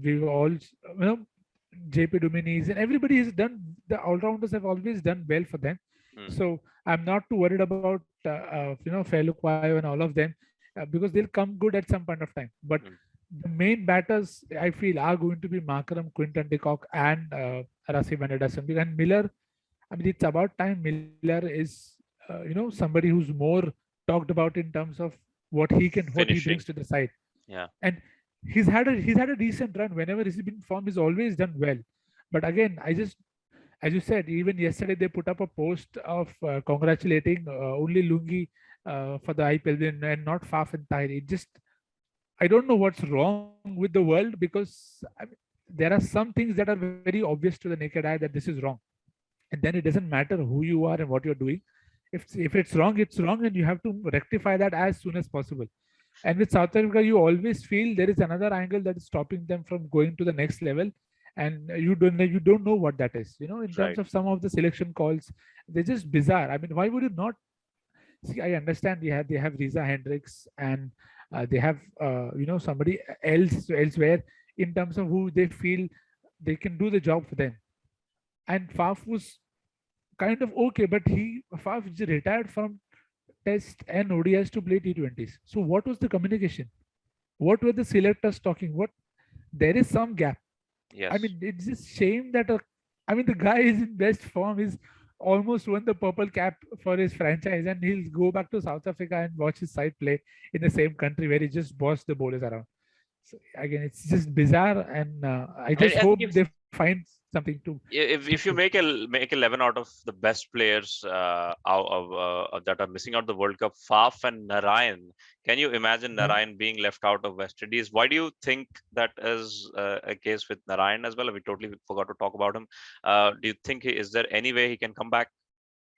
We've all, JP Dumini's and everybody has done, the all rounders have always done well for them. hmm, So I'm not too worried about, Felukwayo and all of them because they'll come good at some point of time. But hmm. the main batters I feel are going to be Markram, Quinton de Kock, and Rasif van der Dussen. And Miller, I mean, it's about time Miller is, somebody who's more talked about in terms of what he brings Finishing, to the side. yeah, And he's had a decent run whenever he's been form. He's always done well. But again, as you said, even yesterday they put up a post of congratulating only Lungi for the IPL win and not Faf and Tahir. It just I don't know what's wrong with the world because there are some things that are very obvious to the naked eye that this is wrong, and then it doesn't matter who you are and what you're doing. If it's wrong, it's wrong, and you have to rectify that as soon as possible. And with South Africa, you always feel there is another angle that is stopping them from going to the next level, and you don't know what that is. In terms right. of some of the selection calls, they're just bizarre. I mean, why would you not see? I understand they have Riza Hendricks and they have somebody else elsewhere in terms of who they feel they can do the job for them. And Faf was kind of okay, but Faf is retired from Test and ODIs to play T20s. So what was the communication? What were the selectors talking? What There is some gap. I Yes. mean, it's just shame that the guy is in best form. He's almost won the purple cap for his franchise, and he'll go back to South Africa and watch his side play in the same country where he just bossed the bowlers around. So again, it's just bizarre, and I I, just I hope think they it's find find something to If you make 11 out of the best players that are missing out the World Cup, Faf and Narayan, can you imagine yeah. Narayan being left out of West Indies? Why do you think that is a case with Narayan as well? We totally forgot to talk about him. Do you think is there any way he can come back?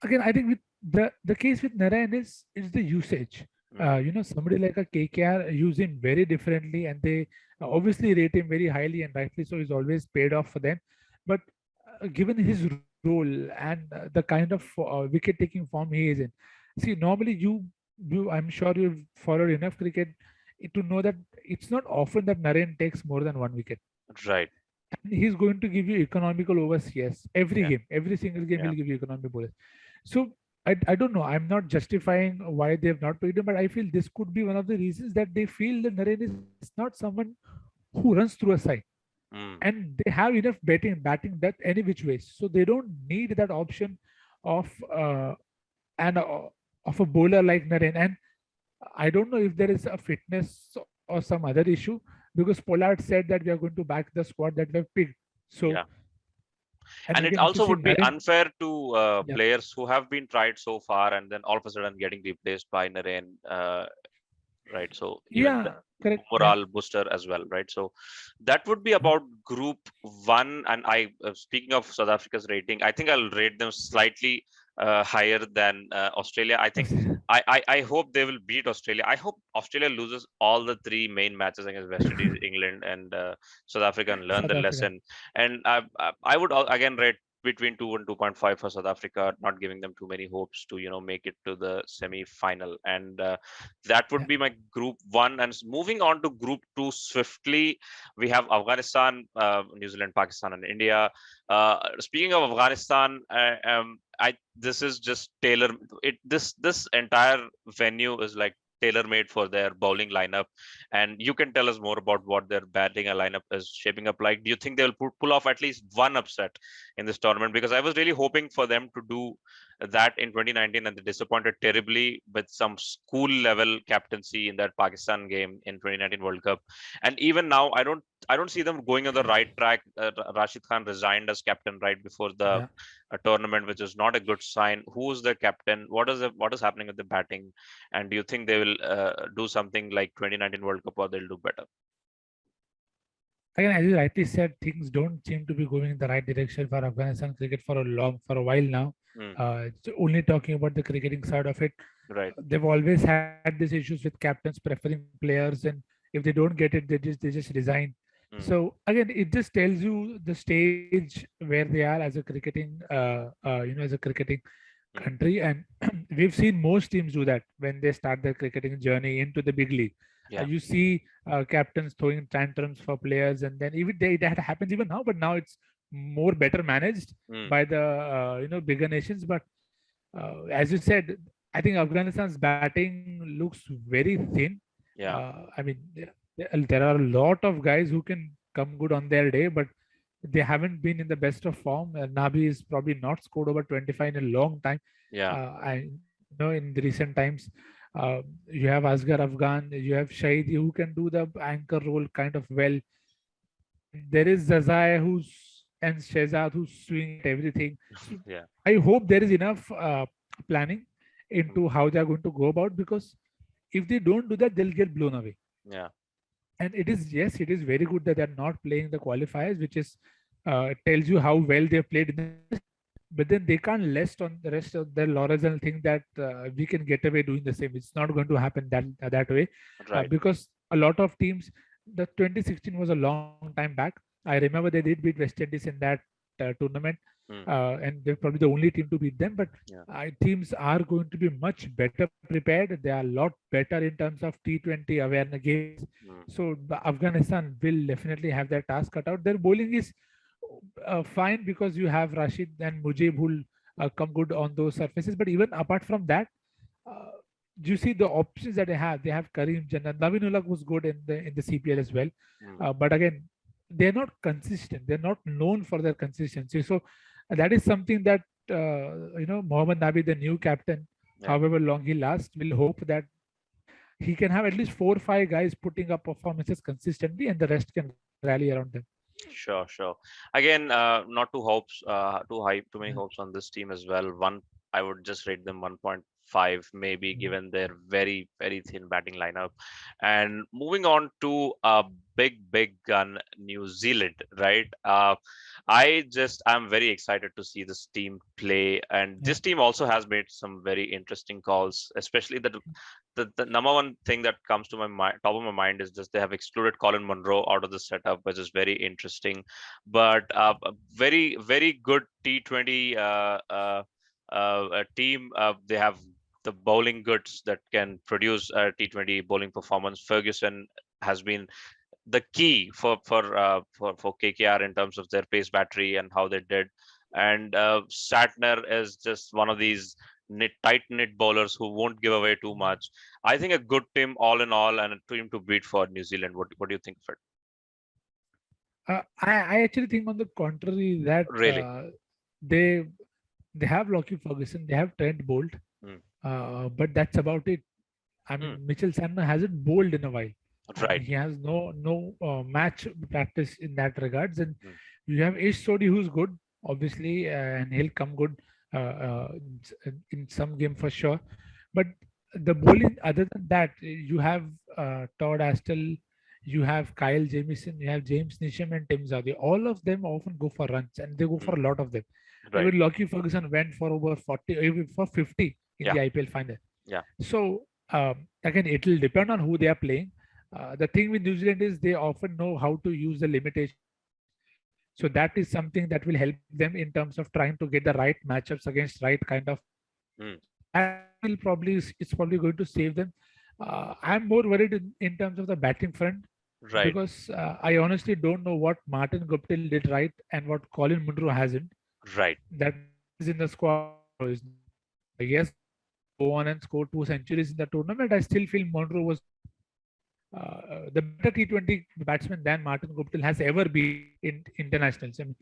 Again, I think with the case with Narayan is the usage. Mm, Somebody like a KKR use him very differently, and they obviously rate him very highly, and rightly so. He's always paid off for them. But given his role and the kind of wicket-taking form he is in, see, normally I'm sure you've followed enough cricket to know that it's not often that Narayan takes more than one wicket. right. And he's going to give you economical overs, yes. Every Yeah. game, every single game, Yeah. he'll give you economic overs. So I don't know. I'm not justifying why they have not paid him, but I feel this could be one of the reasons that they feel that Naren is not someone who runs through a side, Mm, and they have enough batting depth any which ways. So they don't need that option of and of a bowler like Naren. And I don't know if there is a fitness or some other issue, because Pollard said that we are going to back the squad that we have picked. So, yeah. and And it again, if you also see would be Naren, unfair to yeah, players who have been tried so far and then all of a sudden getting replaced by Narayan. Right? So even the yeah, correct, yeah. morale booster as well, right? So that would be about Group One. And speaking of South Africa's rating, I think I'll rate them slightly higher than Australia. I think I hope they will beat Australia. I hope Australia loses all the three main matches against West Indies, England, and South Africa, and learn South the Africa. lesson. And I would again rate between 2 and 2.5 for South Africa, not giving them too many hopes to make it to the semi-final. And that would Yeah. be my Group One. And moving on to Group Two swiftly, we have Afghanistan, New Zealand, Pakistan, and India. Speaking of Afghanistan, I this is just tailor it. This entire venue is like tailor made for their bowling lineup, and you can tell us more about what their batting lineup is shaping up like. Do you think they will pull off at least one upset in this tournament? Because I was really hoping for them to do that in 2019, and they disappointed terribly with some school level captaincy in that Pakistan game in 2019 World Cup. And even now, I don't see them going on the right track. Rashid Khan resigned as captain right before the Yeah. tournament, which is not a good sign. Who's the captain? What is happening with the batting? And do you think they will do something like 2019 World Cup, or they'll do better? Again, as you rightly said, things don't seem to be going in the right direction for Afghanistan cricket for a while now. Hmm, It's only talking about the cricketing side of it. right. They've always had these issues with captains preferring players, and if they don't get it, they just resign. Hmm, So again, it just tells you the stage where they are as a cricketing, as a cricketing hmm, country. And we've seen most teams do that when they start their cricketing journey into the big league. yeah. You see captains throwing tantrums for players, and then even that happens even now, but now it's more better managed Hmm, by the bigger nations. But as you said, I think Afghanistan's batting looks very thin. yeah. I mean, there are a lot of guys who can come good on their day, but they haven't been in the best of form. Nabi is probably not scored over 25 in a long time. Yeah. I know in the recent times, you have Asghar Afghan, you have Shahid who can do the anchor role kind of well. There is Zazai and Shehzad who's swinging at everything. So Yeah. I hope there is enough planning Hmm, into how they are going to go about, because if they don't do that, they'll get blown away. yeah. And it is, yes, it is very good that they're not playing the qualifiers, which is tells you how well they've played in the test. But then they can't rest on the rest of their laurels and think that we can get away doing the same. It's not going to happen that way, Right. because a lot of teams, the 2016 was a long time back. I remember they did beat West Indies in that tournament, Hmm, and they're probably the only team to beat them. But yeah. teams are going to be much better prepared. They are a lot better in terms of T20 awareness games. Hmm, So Afghanistan will definitely have their task cut out. Their bowling is fine because you have Rashid and Mujib who come good on those surfaces. But even apart from that, uh, you see the options that they have. They have Kareem Jannat. Navin Ulaq was good in the CPL as well. hmm, But again, they're not consistent. They're not known for their consistency. So that is something that Mohammad Nabi, the new captain, yeah. however long he lasts, will hope that he can have at least 4 or 5 guys putting up performances consistently, and the rest can rally around them. Sure, sure. Again, not too high, too many hopes on this team as well. I would just rate them 1.5, maybe, Mhm. given their very, very thin batting lineup. And moving on to a big gun, New Zealand, right? I'm very excited to see this team play, and Yeah. this team also has made some very interesting calls, especially the number one thing that comes to my top of my mind is just they have excluded Colin Monroe out of the setup, which is very interesting. But a very good T20 team. They have the bowling goods that can produce a T20 bowling performance. Ferguson has been the key for KKR in terms of their pace battery and how they did. And Satner is just one of these tight knit bowlers who won't give away too much. I think a good team all in all, and a team to beat for New Zealand. What do you think of it? I actually think on the contrary that Really? they they have Lockie Ferguson, they have Trent Bolt, Mm, but that's about it. I mm, mean, Mitchell Santner hasn't bowled in a while. I mean, right. he has no match practice in that regards, and Mm, you have Ish Sodhi who's good, obviously, and he'll come good in some game for sure. But the bowling, other than that, you have Todd Astle, you have Kyle Jamieson, you have James Nisham and Tim Zadie. All of them often go for runs, and they go for mm, a lot of them. right. Even Lockie Ferguson went for over 40, even for 50 in Yeah. the IPL final. Yeah. So again, it will depend on who they are playing. The thing with New Zealand is they often know how to use the limitations. So that is something that will help them in terms of trying to get the right matchups against right kind of. Mm, That will probably it's probably going to save them. I'm more worried in terms of the batting front right. because I honestly don't know what Martin Guptill did right and what Colin Munro hasn't. Right. That is in the squad. Yes, go on and score 2 centuries in the tournament. I still feel Monroe was the better T20 batsman than Martin Guptill has ever been in internationals. I mean,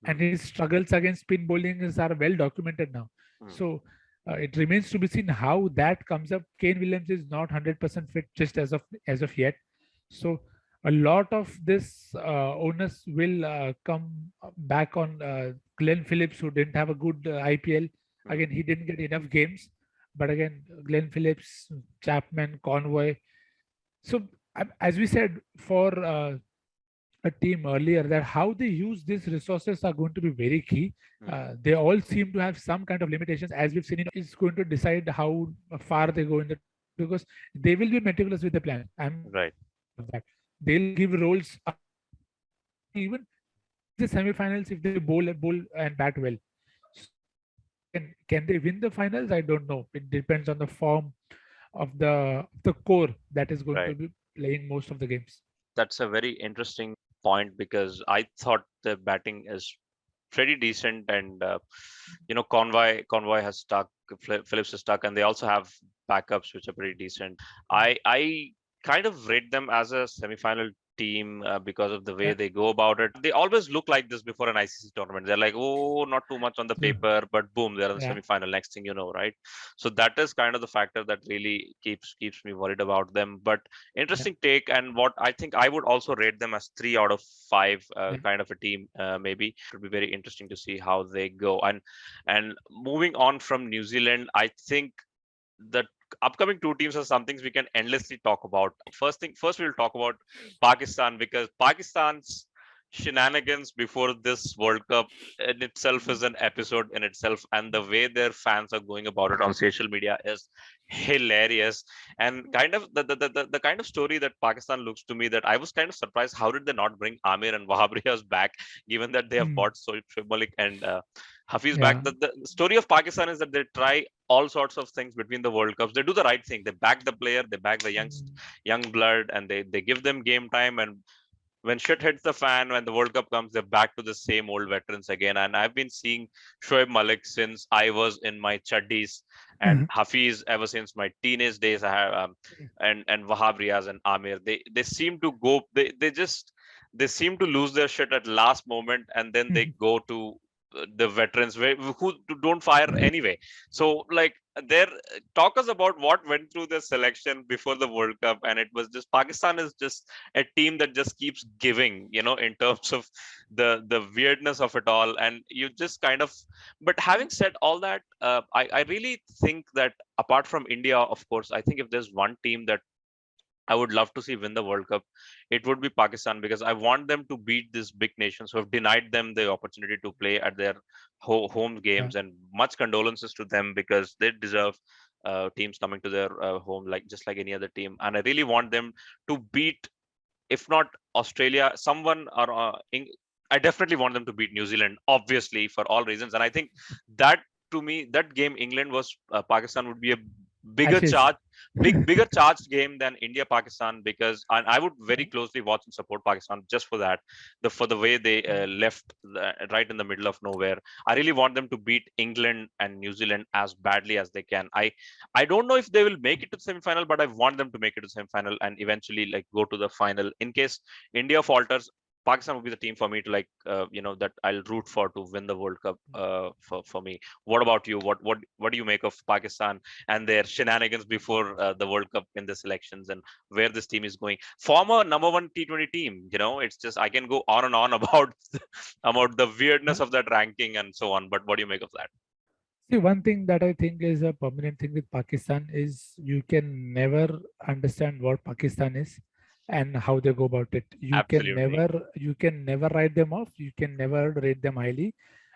and Mm, his struggles against spin bowling are well documented now. mm, So it remains to be seen how that comes up. Kane Williams is not 100% fit just as of yet. So a lot of this onus will come back on Glenn Phillips, who didn't have a good IPL. mm, Again, he didn't get enough games. But again, Glenn Phillips, Chapman, Convoy. So as we said for a team earlier, that how they use these resources are going to be very key. mm, They all seem to have some kind of limitations, as we've seen. Is going to decide how far they go in the because they will be meticulous with the plan. I'm right. of that. They'll give roles even the semifinals if they bowl and bat well. Can they win the finals? I don't know. It depends on the form of the core that is going to Right. be playing most of the games. That's a very interesting point because I thought the batting is pretty decent, and Convoy has stuck, Phillips is stuck, and they also have backups which are pretty decent. I kind of rate them as a semi-final team because of the way Yeah. they go about it. They always look like this before an ICC tournament. They're like, oh, not too much on the So, paper, but boom, they're in the yeah. semi-final. Next thing you know, right? So that is kind of the factor that really keeps me worried about them. But Yeah. interesting take, and what I think I would also rate them as 3 out of 5, Yeah. kind of a team. Maybe it would be very interesting to see how they go. And moving on from New Zealand, I think the upcoming two teams are some things we can endlessly talk about. First we'll talk about Pakistan, because Pakistan's shenanigans before this World Cup in itself is an episode in itself, and the way their fans are going about it on social media is hilarious. And kind of the kind of story that Pakistan looks to me, that I was kind of surprised, how did they not bring Amir and Wahab Riaz back, given that they have Mm. bought Shoaib Malik and Hafiz back. Yeah. The story of Pakistan is that they try all sorts of things between the World Cups. They do the right thing. They back the player, they back the Mm. young blood, and they give them game time. And when shit hits the fan, when the World Cup comes, they're back to the same old veterans again. And I've been seeing Shoaib Malik since I was in my chuddies, and Hafiz ever since my teenage days. I have and Wahab Riaz and Amir. They seem to go. They seem to lose their shit at last moment, and then they Mm. go to the veterans who don't fire anyway. So like there, talk us about what went through the selection before the World Cup, and it was just Pakistan is just a team that just keeps giving, in terms of the weirdness of it all, and you just kind of. But having said all that, I really think that apart from India, of course, I think if there's one team that I would love to see win the World Cup, it would be Pakistan, because I want them to beat these big nations who have denied them the opportunity to play at their home Yeah. games. And much condolences to them, because they deserve teams coming to their home like just like any other team. And I really want them to beat, if not Australia, someone or I definitely want them to beat New Zealand, obviously for all reasons. And I think that to me, that game England was Pakistan would be a bigger Ashes. charge, bigger charged game than India Pakistan, because and I would very Yeah. closely watch and support Pakistan just for that, for the way they Mm. left right in the middle of nowhere. I really want them to beat England and New Zealand as badly as they can. I don't know if they will make it to the semifinal, but I want them to make it to the semifinal and eventually like go to the final. In case India falters, Pakistan would be the team for me to like, that I'll root for to win the World Cup. For me, what about you? What do you make of Pakistan and their shenanigans before the World Cup in the selections, and where this team is going? Former number one T20 team, it's just I can go on and on about about the weirdness Yeah. of that ranking and so on. But what do you make of that? See, one thing that I think is a permanent thing with Pakistan is you can never understand what Pakistan is and how they go about it. Absolutely. You can never write them off. You can never rate them highly.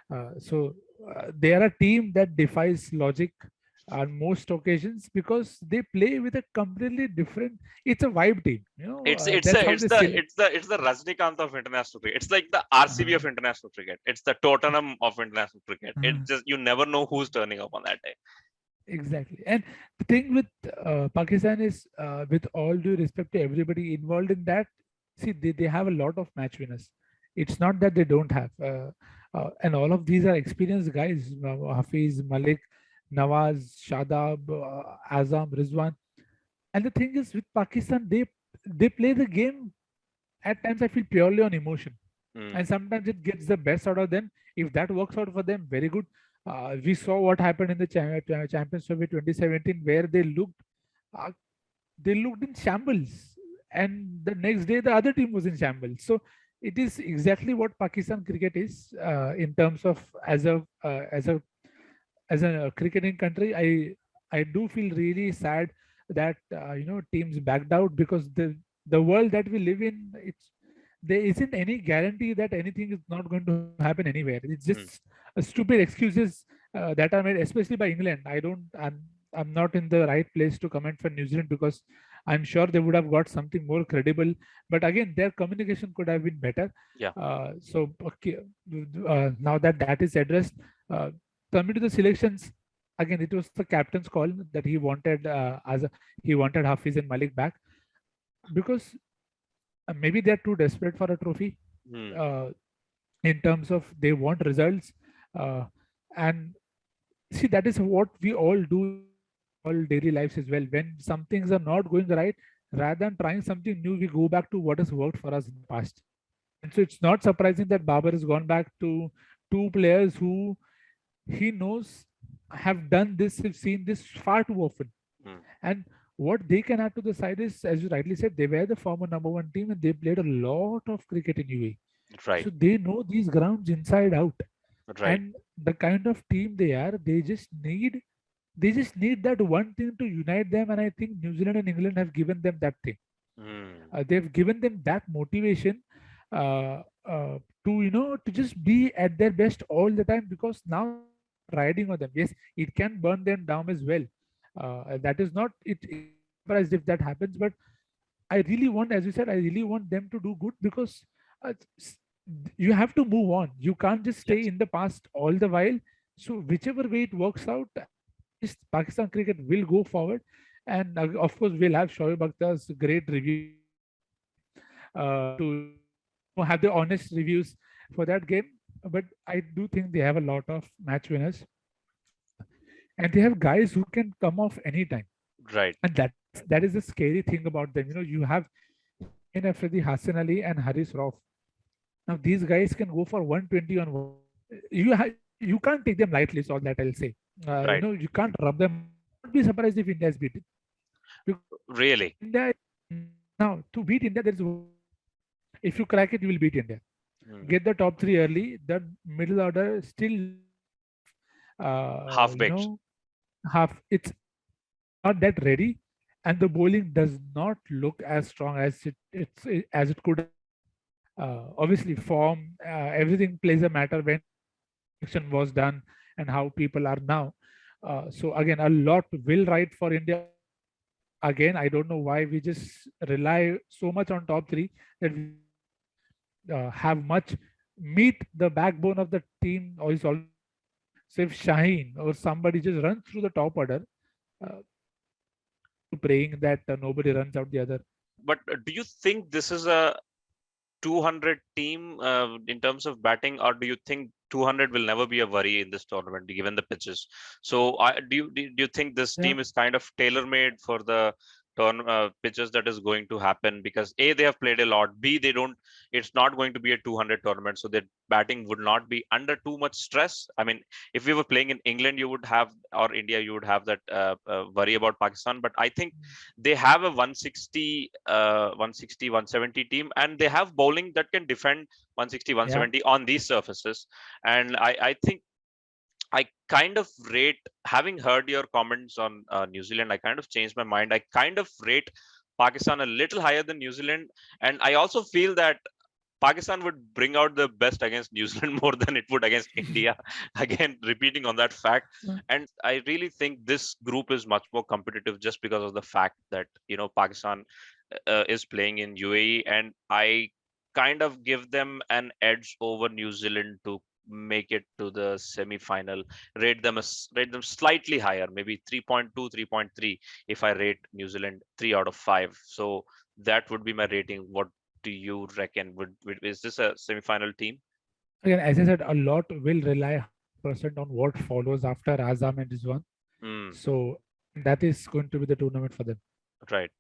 They are a team that defies logic on most occasions because they play with a completely different. It's a vibe team. It's it's That's a how it's they the select. it's the it's the Rajnikant of international cricket. It's like the RCB Uh, of international cricket. It's the Tottenham of international cricket. It's uh, just you never know who's turning up on that day. Exactly. And the thing with Pakistan is, with all due respect to everybody involved in that, see, they have a lot of match winners. It's not that they don't have. And all of these are experienced guys: Hafiz, Malik, Nawaz, Shadab, Azam, Rizwan. And the thing is, with Pakistan, they play the game at times, I feel, purely on emotion, and Mm, sometimes it gets the best out of them. If that works out for them, very good. We saw what happened in the Champions Trophy 2017, where uh, they looked in shambles, and the next day the other team was in shambles. So it is exactly what Pakistan cricket is, in terms of as a cricketing country. I do feel really sad that teams backed out, because the world that we live in, there isn't any guarantee that anything is not going to happen anywhere. It's just mm, stupid excuses that are made, especially by England. I'm not in the right place to comment for New Zealand, because I'm sure they would have got something more credible. But again, their communication could have been better. yeah. So okay, now that is addressed, uh, coming to the selections, again, it was the captain's call that he wanted Hafiz and Malik back, because maybe they're too desperate for a trophy, Mm, uh, in terms of they want results. uh, and see, that is what we all do in all daily lives as well. When some things are not going right, rather than trying something new, we go back to what has worked for us in the past. And so it's not surprising that Babar has gone back to two players who he knows have done this, have seen this far too often. mm, And what they can add to the side is, as you rightly said, they were the former number one team and they played a lot of cricket in UAE. right, So they know these grounds inside out. right. And the kind of team they are, they just need that one thing to unite them. And I think New Zealand and England have given them that thing. Mm, They've given them that motivation, to just be at their best all the time, because now riding on them. Yes, it can burn them down as well. That is not it. Surprised if that happens, but I really want, as you said, I really want them to do good, because uh, s- you have to move on. You can't just stay yes. in the past all the while. So whichever way it works out, Pakistan cricket will go forward. And of course, we'll have Shoaib Akhtar's great review to have the honest reviews for that game. But I do think they have a lot of match winners, and they have guys who can come off anytime. Right. And that is the scary thing about them. You have Shaheen Afridi, Hassan Ali, and Haris Rauf. Now these guys can go for 120 on 120. you can't take them lightly. Is all that I'll say. Right. You can't rub them. Don't be surprised if India is beaten. Because Really. India now to beat India, there is if you crack it, you will beat India. Hmm. Get the top three early. The middle order still, uh, Half you baked. know, it's not that ready, and the bowling does not look as strong as as it could. Obviously, form, everything plays a matter when selection was done and how people are now. So again, a lot will write for India. Again, I don't know why we just rely so much on top three that we have much meet the backbone of the team or is all. So if Shaheen or somebody just runs through the top order, uh, praying that nobody runs out the other. But do you think this is a 200 team in terms of batting, or do you think 200 will never be a worry in this tournament given the pitches? So, do you think this Yeah, team is kind of tailor made for the pitches that is going to happen? Because A, they have played a lot. B, they don't. It's not going to be a 200 tournament, so their batting would not be under too much stress. I mean, if we were playing in England, you would have, or India, you would have that worry about Pakistan. But I think they have a 160 170 team, and they have bowling that can defend 160 yeah. 170 on these surfaces. And I think I kind of rate, having heard your comments on New Zealand, I kind of changed my mind. I kind of rate Pakistan a little higher than New Zealand, and I also feel that Pakistan would bring out the best against New Zealand more than it would against India. Again, repeating on that fact. And I really think this group is much more competitive just because of the fact that, Pakistan is playing in UAE, and I kind of give them an edge over New Zealand to make it to the semi-final. Rate them slightly higher, maybe 3.2, 3.3 if I rate New Zealand 3 out of 5. So that would be my rating. What do you reckon? Is this a semi-final team? Again, as I said, a lot will rely 100% on what follows after Azam and Rizwan. Hmm. So that is going to be the tournament for them. Right.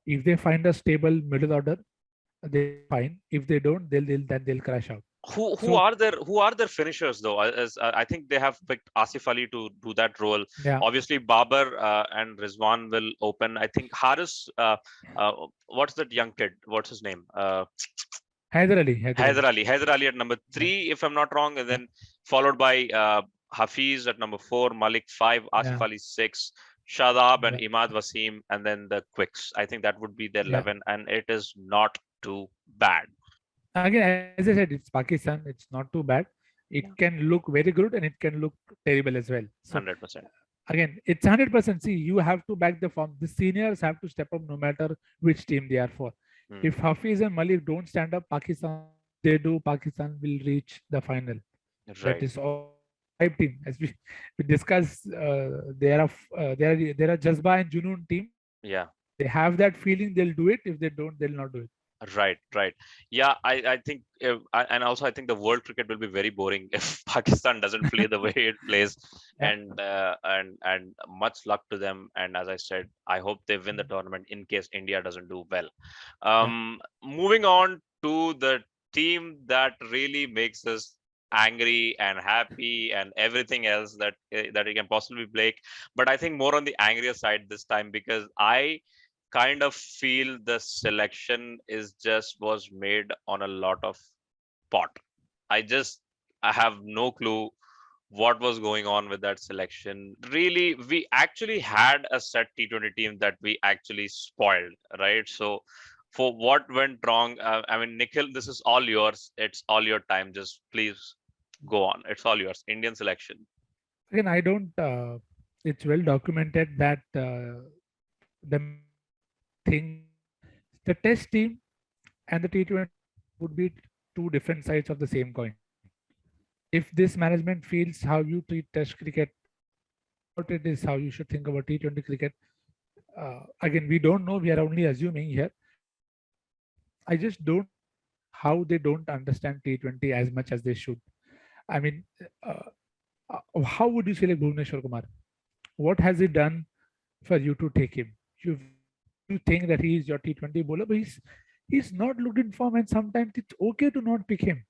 If they find a stable middle order, they'll be fine. If they don't, they'll crash out. So Who are their finishers though? As I think they have picked Asif Ali to do that role. yeah, Obviously, Babar and Rizwan will open. I think Haris. What's that young kid? What's his name? Hyder Ali. Haider Ali at number Yeah, 3, if I'm not wrong, and yeah, then followed by Hafiz at number 4, Malik 5, Asif yeah, Ali 6, Shadab and yeah, Imad Wasim, and then the quicks. I think that would be their yeah. 11, and it is not too bad. Again, as I said, it's Pakistan. It's not too bad. It Yeah. can look very good and it can look terrible as well. So 100%. again, it's 100%. See, you have to back the form. The seniors have to step up no matter which team they are for. Hmm. If Hafiz and Malik don't stand up, Pakistan, they do, Pakistan will reach the final. That Right. is all. Five team, as we discussed, there are Jazba and Junoon team. Yeah. They have that feeling. They'll do it. If they don't, they'll not do it. Right, right. Yeah, I think, and also I think the world cricket will be very boring if Pakistan doesn't play the way it plays, Yeah. and much luck to them. And as I said, I hope they win the tournament in case India doesn't do well. Yeah. Moving on to the team that really makes us angry and happy and everything else that you can possibly make. But I think more on the angrier side this time, because I kind of feel the selection is just was made on a lot of pot. I have no clue what was going on with that selection. Really, we actually had a set T20 team that we actually spoiled, right? So for what went wrong, I mean, Nikhil, this is all yours. It's all your time. Just please go on. It's all yours. Indian selection. Again, I don't. It's well documented that the thing, the Test team and the T20 would be two different sides of the same coin. If this management feels how you treat Test cricket, what it is how you should think about T20 cricket. Again, we don't know. We are only assuming here. I just don't how they don't understand T20 as much as they should. I mean, uh, how would you select Bhuvneshwar Kumar? What has he done for you to take him? You think that he is your T20 bowler, but he's not looked in form, and sometimes it's okay to not pick him.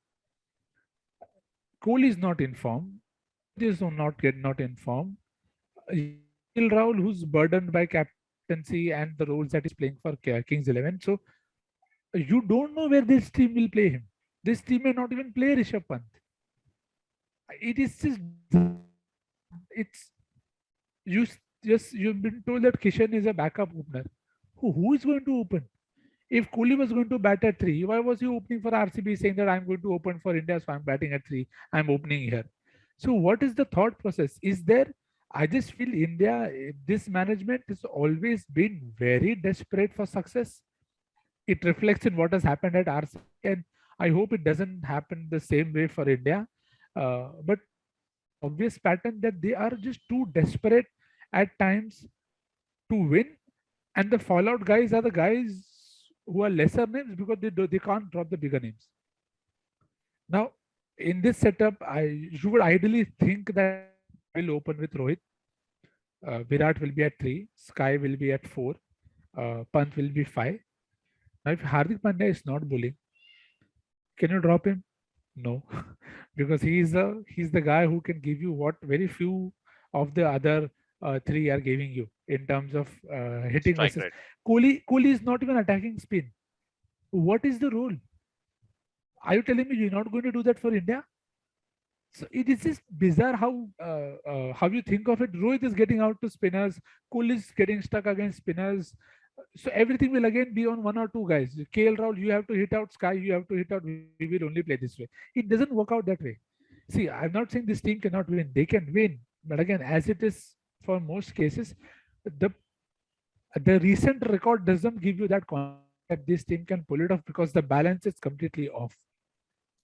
Kohli is not in form. Is not in form. KL Rahul, who's burdened by captaincy and the roles that he's playing for Kings 11. So you don't know where this team will play him. This team may not even play Rishabh Pant. It is just it's you just you've been told that Kishan is a backup opener. Who is going to open? If Kohli was going to bat at 3, why was he opening for RCB saying that I'm going to open for India, so I'm batting at 3, I'm opening here? So what is the thought process? Is there? I just feel India, this management has always been very desperate for success. It reflects in what has happened at RCB, and I hope it doesn't happen the same way for India. But obvious pattern that they are just too desperate at times to win, and the fallout guys are the guys who are lesser names because they can't drop the bigger names. Now, in this setup, you would ideally think that will open with Rohit. Virat will be at 3, Sky will be at 4, Pant will be 5. Now, if Hardik Pandya is not bowling, can you drop him? No, because he's the guy who can give you what very few of the other 3 are giving you in terms of hitting Strike versus. rate. Kohli is not even attacking spin. What is the role? Are you telling me you're not going to do that for India? So it is just bizarre how you think of it. Rohit is getting out to spinners. Kohli is getting stuck against spinners. So everything will again be on 1 or 2 guys. KL Rahul, you have to hit out. Sky, you have to hit out. We will only play this way. It doesn't work out that way. See, I'm not saying this team cannot win. They can win, but again, as it is for most cases, the recent record doesn't give you that confidence that this team can pull it off because the balance is completely off.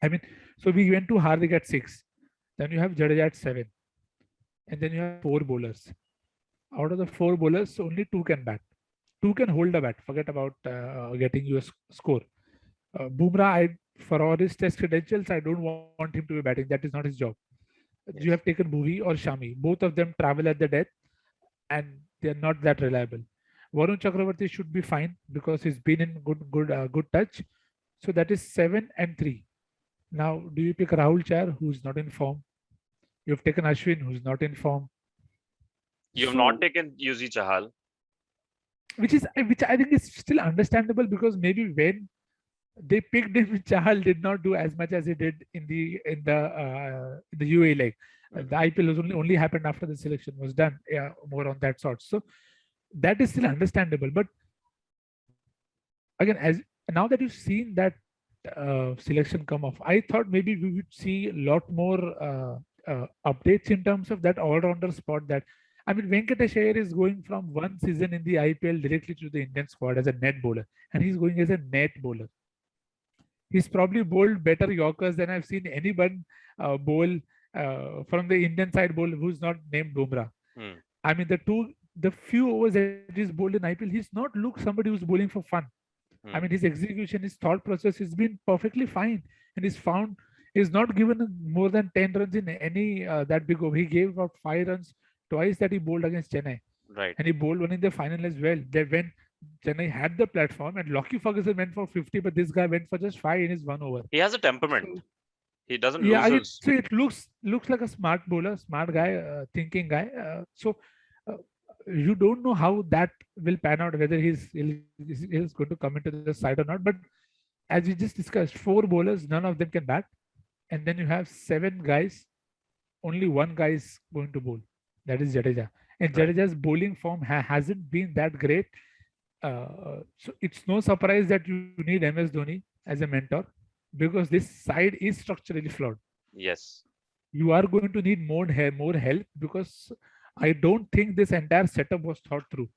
I mean, so we went to Hardik at 6, then you have Jadeja at 7, and then you have 4 bowlers. Out of the 4 bowlers, only 2 can bat. 2 can hold a bat. Forget about getting you a score. Bumrah, for all his test credentials, I don't want him to be batting. That is not his job. Yes. You have taken Bhuvi or Shami. Both of them travel at the death, and they are not that reliable. Varun Chakravarti should be fine because he's been in good touch. So that is 7 and 3. Now, do you pick Rahul Chahar, who's not in form? You've taken Ashwin, who's not in form. You have So- not taken Yuzi Chahal. which I think is still understandable because maybe when they picked him, Chahal did not do as much as he did in the UAE leg. The IPL was only happened after the selection was done. Yeah, more on that sort. So that is still understandable. But again, as now that you've seen that selection come off, I thought maybe we would see a lot more updates in terms of that all-rounder spot. That I mean, Venkatesh Iyer is going from one season in the IPL directly to the Indian squad as a net bowler, and he's going as a net bowler. He's probably bowled better Yorkers than I've seen anyone bowl from the Indian side bowl who's not named Bumrah. I mean, the few overs that he's bowled in IPL, he's not looked somebody who's bowling for fun. I mean, his execution, his thought process has been perfectly fine, and he's not given more than 10 runs in any that big over. He gave about 5 runs twice that he bowled against Chennai, Right. and he bowled one in the final as well. They went. Chennai had the platform, and Lockie Ferguson went for 50, but this guy went for just 5 in his 1 over. He has a temperament. So, He doesn't yeah, lose his. so it looks like a smart bowler, smart guy, thinking guy. You don't know how that will pan out, whether he's going to come into the side or not. But as we just discussed, 4 bowlers, none of them can bat, and then you have 7 guys, only 1 guy is going to bowl. That is Jadeja, and Right. Jadeja's bowling form hasn't been that great. So it's no surprise that you need MS Dhoni as a mentor because this side is structurally flawed. Yes. You are going to need more help because I don't think this entire setup was thought through.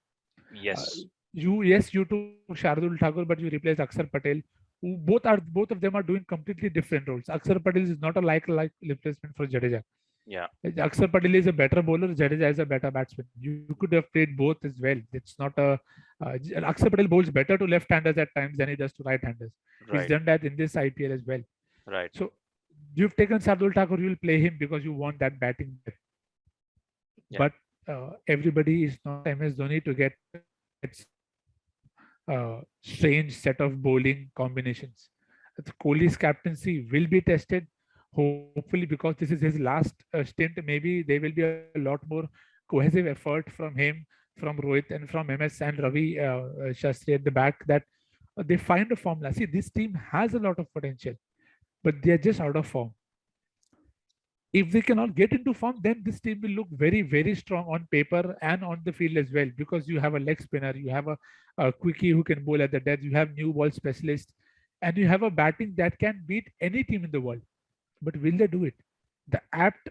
Yes. You took Shardul Thakur, but you replaced Akshar Patel. Who both of them are doing completely different roles. Akshar Patel is not a like replacement for Jadeja. Yeah. Akshar Patel is a better bowler. Jadeja is a better batsman. You could have played both as well. It's not a Akshar Patel bowls better to left-handers at times than he does to right-handers. He's Right. done that in this IPL as well. Right. So you've taken Shardul Thakur. You will play him because you want that batting. Yeah. But everybody is not MS Dhoni to get strange set of bowling combinations. Kohli's captaincy will be tested. hopefully, because this is his last stint, maybe there will be a lot more cohesive effort from him, from Rohit, and from MS and Ravi Shastri at the back, that they find a formula. See, this team has a lot of potential, but they are just out of form. If they cannot get into form, then this team will look very, very strong on paper and on the field as well, because you have a leg spinner, you have a quickie who can bowl at the death, you have new ball specialists, and you have a batting that can beat any team in the world. But will they do it? The apt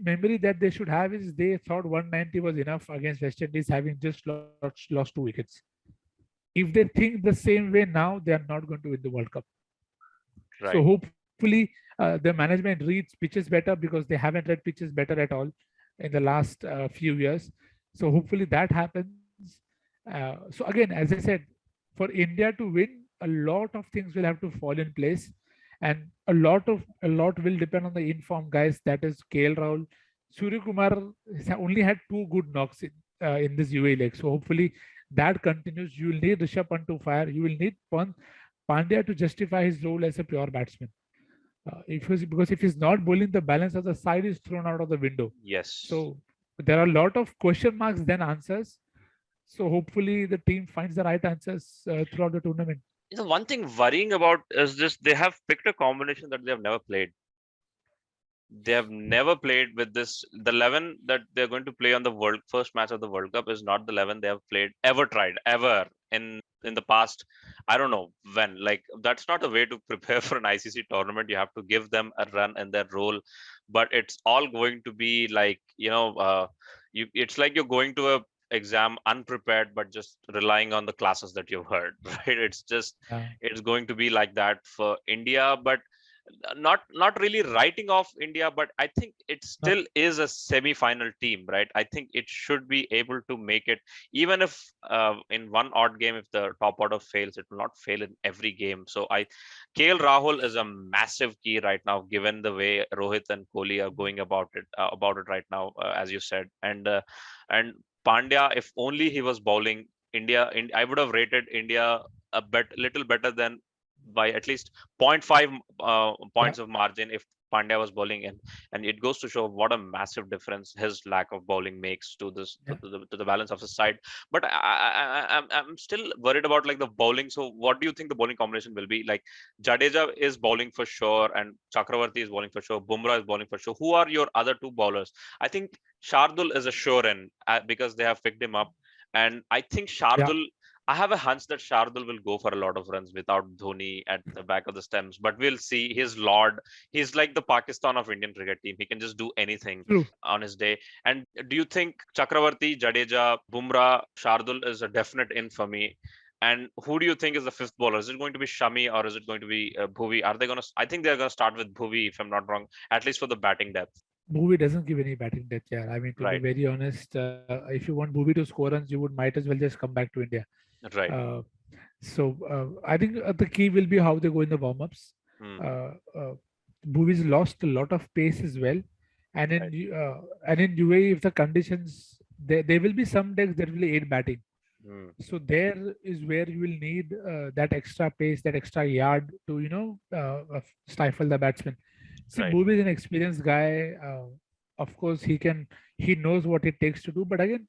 memory that they should have is they thought 190 was enough against West Indies, having just lost 2 wickets. If they think the same way now, they are not going to win the World Cup. Right. So hopefully the management reads pitches better, because they haven't read pitches better at all in the last few years. So hopefully that happens. So again, as I said, for India to win, a lot of things will have to fall in place, and a lot will depend on the informed guys. That is KL Rahul. Surya Kumar only had 2 good knocks in this UAE leg. So hopefully that continues. You will need Rishabh Pant to fire. You will need Pandya to justify his role as a pure batsman. Because if he's not bowling, the balance of the side is thrown out of the window. Yes. So there are a lot of question marks than answers. So hopefully the team finds the right answers throughout the tournament. One thing worrying about is this: they have picked a combination that they have never played. They have never played with this. The 11 that they're going to play on the first match of the World Cup is not the 11 they have tried ever in the past. I don't know when. Like, that's not a way to prepare for an ICC tournament. You have to give them a run in their role, but it's all going to be like, it's like you're going to a exam unprepared, but just relying on the classes that you've heard, right? It's going to be like that for India, but not really writing off India, but I think it still is a semi-final team, right? I think it should be able to make it, even if in one odd game, if the top order fails, it will not fail in every game. So KL Rahul is a massive key right now, given the way Rohit and Kohli are going about it right now, as you said, and Pandya, if only he was bowling, I would have rated India little better than by at least 0.5 points of margin if Pandya was bowling in, and it goes to show what a massive difference his lack of bowling makes to this to the balance of the side. But I'm still worried about like the bowling. So what do you think the bowling combination will be? Like, Jadeja is bowling for sure, and Chakravarti is bowling for sure, Bumrah is bowling for sure. Who are your other 2 bowlers? I think Shardul is a sure in because they have picked him up, and I think Shardul. I have a hunch that Shardul will go for a lot of runs without Dhoni at the back of the stumps, but we'll see. He's like the Pakistan of Indian cricket team. He can just do anything on his day. And do you think Chakravarti, Jadeja, Bumrah, Shardul is a definite in for me? And who do you think is the 5th bowler? Is it going to be Shami, or is it going to be Bhuvi? I think they're going to start with Bhuvi, if I'm not wrong, at least for the batting depth. Bhuvi doesn't give any batting depth, yeah. I mean, to be very honest, if you want Bhuvi to score runs, you might as well just come back to India. Right. I think the key will be how they go in the warm-ups. Bhuvi's lost a lot of pace as well, and in UAE, if the conditions, there will be some decks that will aid batting. So there is where you will need that extra pace, that extra yard to stifle the batsman. See, Bhuvi is an experienced guy. Of course, he knows what it takes to do, but again,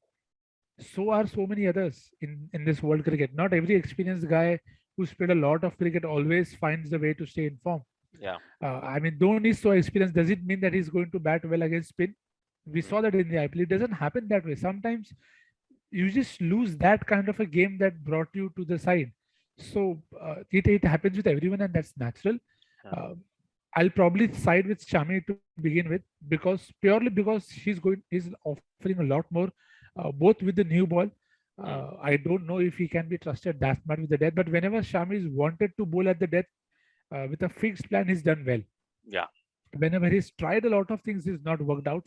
so are so many others in this world cricket. Not every experienced guy who's played a lot of cricket always finds the way to stay in form. I mean, Dhoni is so experienced. Does it mean that he's going to bat well against spin? We saw that in the IPL. It doesn't happen that way. Sometimes you just lose that kind of a game that brought you to the side. So it happens with everyone, and that's natural. I'll probably side with Shami to begin with, purely because he's offering a lot more. Both with the new ball. I don't know if he can be trusted that much with the death, but whenever Shami is wanted to bowl at the death with a fixed plan, he's done well. Whenever he's tried a lot of things, it's not worked out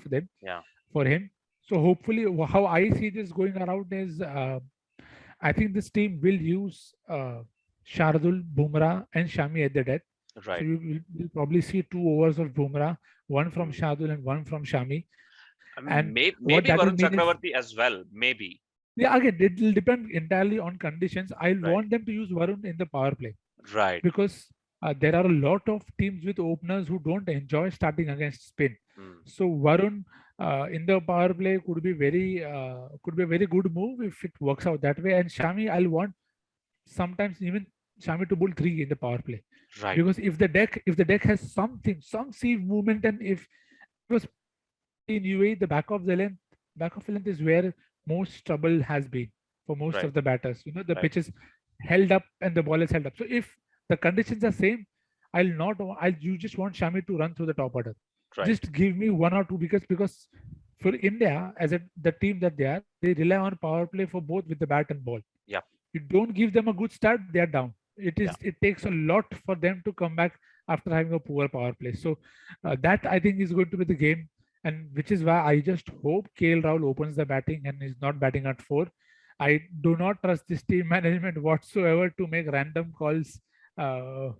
for him. So hopefully, how I see this going around is, I think this team will use Shardul, Bumrah, and Shami at the death. Right. So you'll probably see 2 overs of Bumrah, one from Shardul and one from Shami. And maybe Varun Chakravarti as well, maybe. Yeah, again, it will depend entirely on conditions. I want them to use Varun in the power play. Right. Because there are a lot of teams with openers who don't enjoy starting against spin. Mm. So Varun in the power play could be a very good move if it works out that way. And Shami, I'll want sometimes even Shami to bowl three in the power play, Right. because if the deck has something, some sieve movement, and if because in UAE the back of the length is where most trouble has been for most Right. of the batters. You know, the Right. pitch is held up and the ball is held up. So if the conditions are same, I'll you just want Shami to run through the top order. Right. Just give me one or two, because for India as the team that they are, they rely on power play for both with the bat and ball. Yeah. You don't give them a good start, they are down. Yeah. It takes a lot for them to come back after having a poor power play. So that I think is going to be the game, and which is why I just hope KL Rahul opens the batting and is not batting at four. I do not trust this team management whatsoever to make random calls. Uh,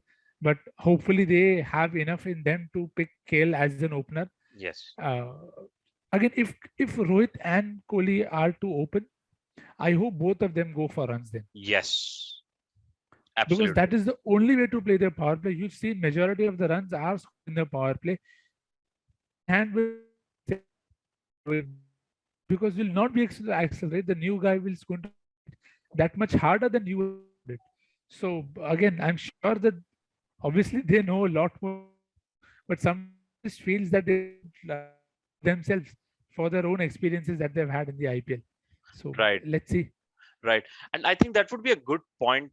but hopefully they have enough in them to pick KL as an opener. Yes. Uh, Again, if Rohit and Kohli are to open, I hope both of them go for runs then, Yes. because Absolutely. that is the only way to play their power play. You've seen majority of the runs are scored in the power play, and will because will not be accelerate. The new guy will going to that much harder than you did. So again, I'm sure that obviously they know a lot more, but some just feels that they themselves for their own experiences that they've had in the IPL. So Right. let's see. Right. And I think that would be a good point.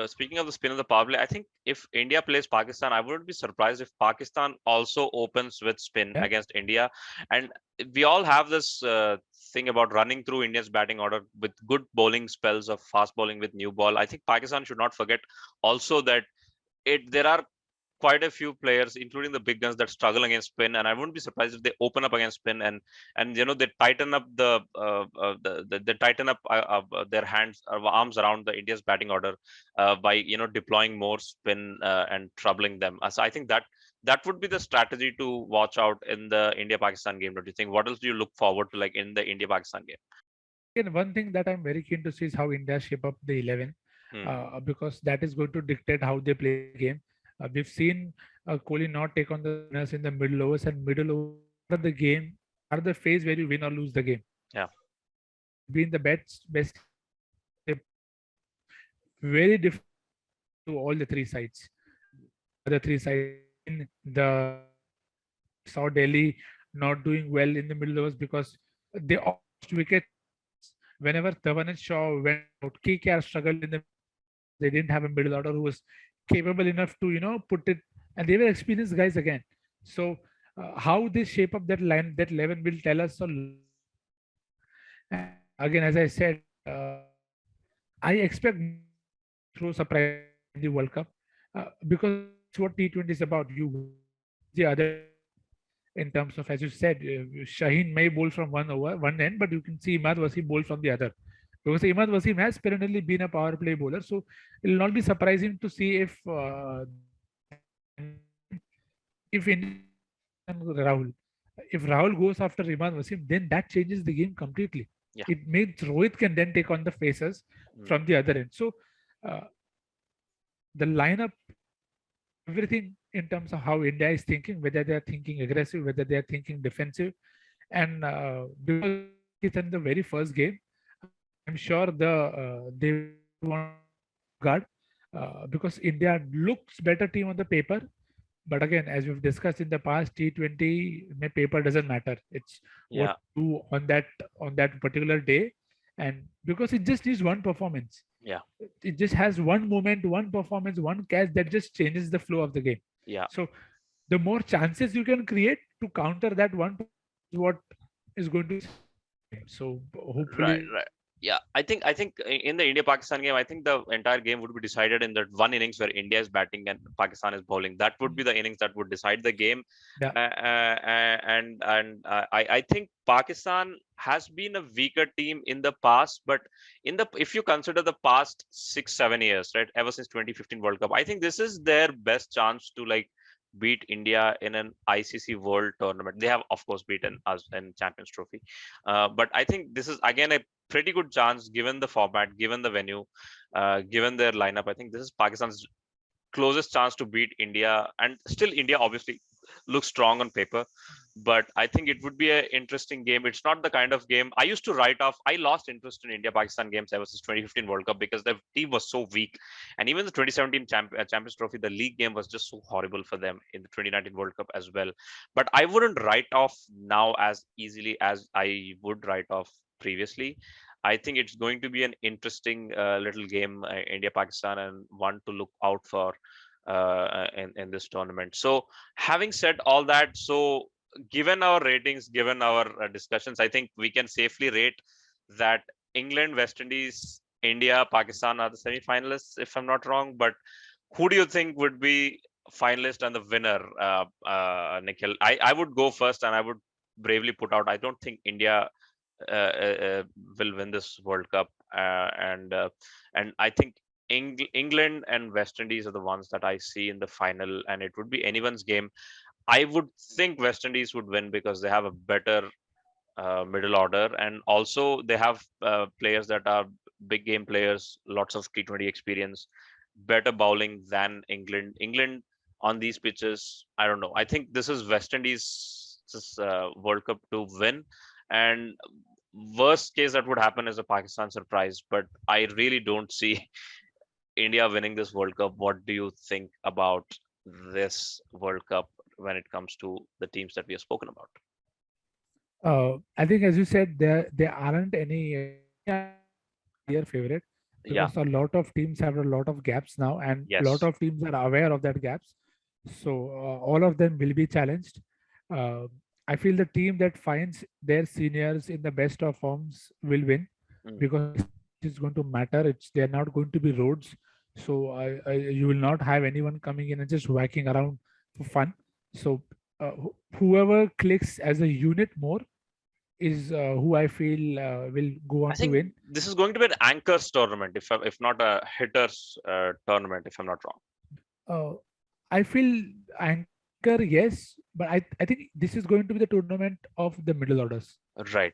Speaking of the spin of the power play, I think if India plays Pakistan, I wouldn't be surprised if Pakistan also opens with spin Yeah. against India. And we all have this thing about running through India's batting order with good bowling spells of fast bowling with new ball. I think Pakistan should not forget also that there are quite a few players, including the big guns, that struggle against spin, and I wouldn't be surprised if they open up against spin and they tighten up they tighten up their hands arms around the India's batting order by deploying more spin and troubling them. So I think that would be the strategy to watch out in the India Pakistan game. Don't you think? What else do you look forward to, like, in the India Pakistan game? Again, one thing that I'm very keen to see is how India shape up the 11, Hmm. because that is going to dictate how they play the game. We've seen Kohli not take on the spinners in the middle overs, and middle overs are the game are the phase where you win or lose the game. Yeah. Being the best very different to all the three sides. The three sides in the saw Delhi not doing well in the middle overs because they lost wickets whenever Dhawan Shaw went out. KKR struggled in the they didn't have a middle order who was capable enough to put it, and they were experienced guys again. So how they shape up that line, that 11 will tell us a lot. And again, as I said, I expect throw surprise in the World Cup, because that's what T20 is about. You the other in terms of, as you said, Shaheen may bowl from one end, but you can see Imad Wasim bowl from the other. Because Imad Wasim has perennially been a power play bowler, so it will not be surprising to see if India and Rahul, if Rahul goes after Imad Wasim, then that changes the game completely. Yeah. It means Rohit can then take on the faces Hmm. from the other end. So uh, the lineup, everything in terms of how India is thinking, whether they are thinking aggressive, whether they are thinking defensive, and because it's in the very first game, I'm sure they want guard, because India looks better team on the paper. But again, as we've discussed in the past, T20 paper doesn't matter. It's what Yeah. you do on that particular day, and because it just is one performance, Yeah. it just has one moment, one performance, one catch that just changes the flow of the game. Yeah. So the more chances you can create to counter that one is what is going to. So Right. hopefully, Right. Yeah, I think in the India Pakistan game, I think the entire game would be decided in that one innings where India is batting and Pakistan is bowling. That would be the innings that would decide the game. yeah, I think Pakistan has been a weaker team in the past, but if you consider the past 6-7 years, right, ever since 2015 World Cup, I think this is their best chance to, like, beat India in an ICC World Tournament. They have, of course, beaten us in Champions Trophy, but I think this is again a pretty good chance given the format, given the venue, given their lineup. I think this is Pakistan's closest chance to beat India, and still India obviously looks strong on paper. But I think it would be an interesting game. It's not the kind of game I used to write off. I lost interest in India Pakistan games ever since 2015 World Cup because the team was so weak, and even the 2017 Champions Trophy, the league game was just so horrible for them in the 2019 World Cup as well. But I wouldn't write off now as easily as I would write off previously. I think it's going to be an interesting little game, India Pakistan, and one to look out for in this tournament. So, having said all that, so given our ratings, given our discussions, I think we can safely rate that England, West Indies, India, Pakistan are the semi-finalists, if I'm not wrong. But who do you think would be finalist and the winner, Nikhil? I would go first, and I would bravely put out. I don't think India will win this World Cup, and I think England and West Indies are the ones that I see in the final, and it would be anyone's game. I would think West Indies would win because they have a better middle order, and also they have players that are big game players, lots of T20 experience, better bowling than England. England on these pitches, I don't know. I think this is West Indies' World Cup to win, and worst case that would happen is a Pakistan surprise. But I really don't see India winning this World Cup. What do you think about this World Cup when it comes to the teams that we have spoken about? I think, as you said, there aren't any clear favorite Yeah. because a lot of teams have a lot of gaps now, and a lot Yes. of teams are aware of that gaps. So all of them will be challenged. Uh, I feel the team that finds their seniors in the best of forms will win Mm. because it's going to matter. They're not going to be roads. So you will not have anyone coming in and just whacking around for fun. So whoever clicks as a unit more is who I feel will go I on to think win. this is going to be an anchors tournament, if not a hitters tournament, if I'm not wrong. I feel anchor, yes, but I think this is going to be the tournament of the middle orders. Right.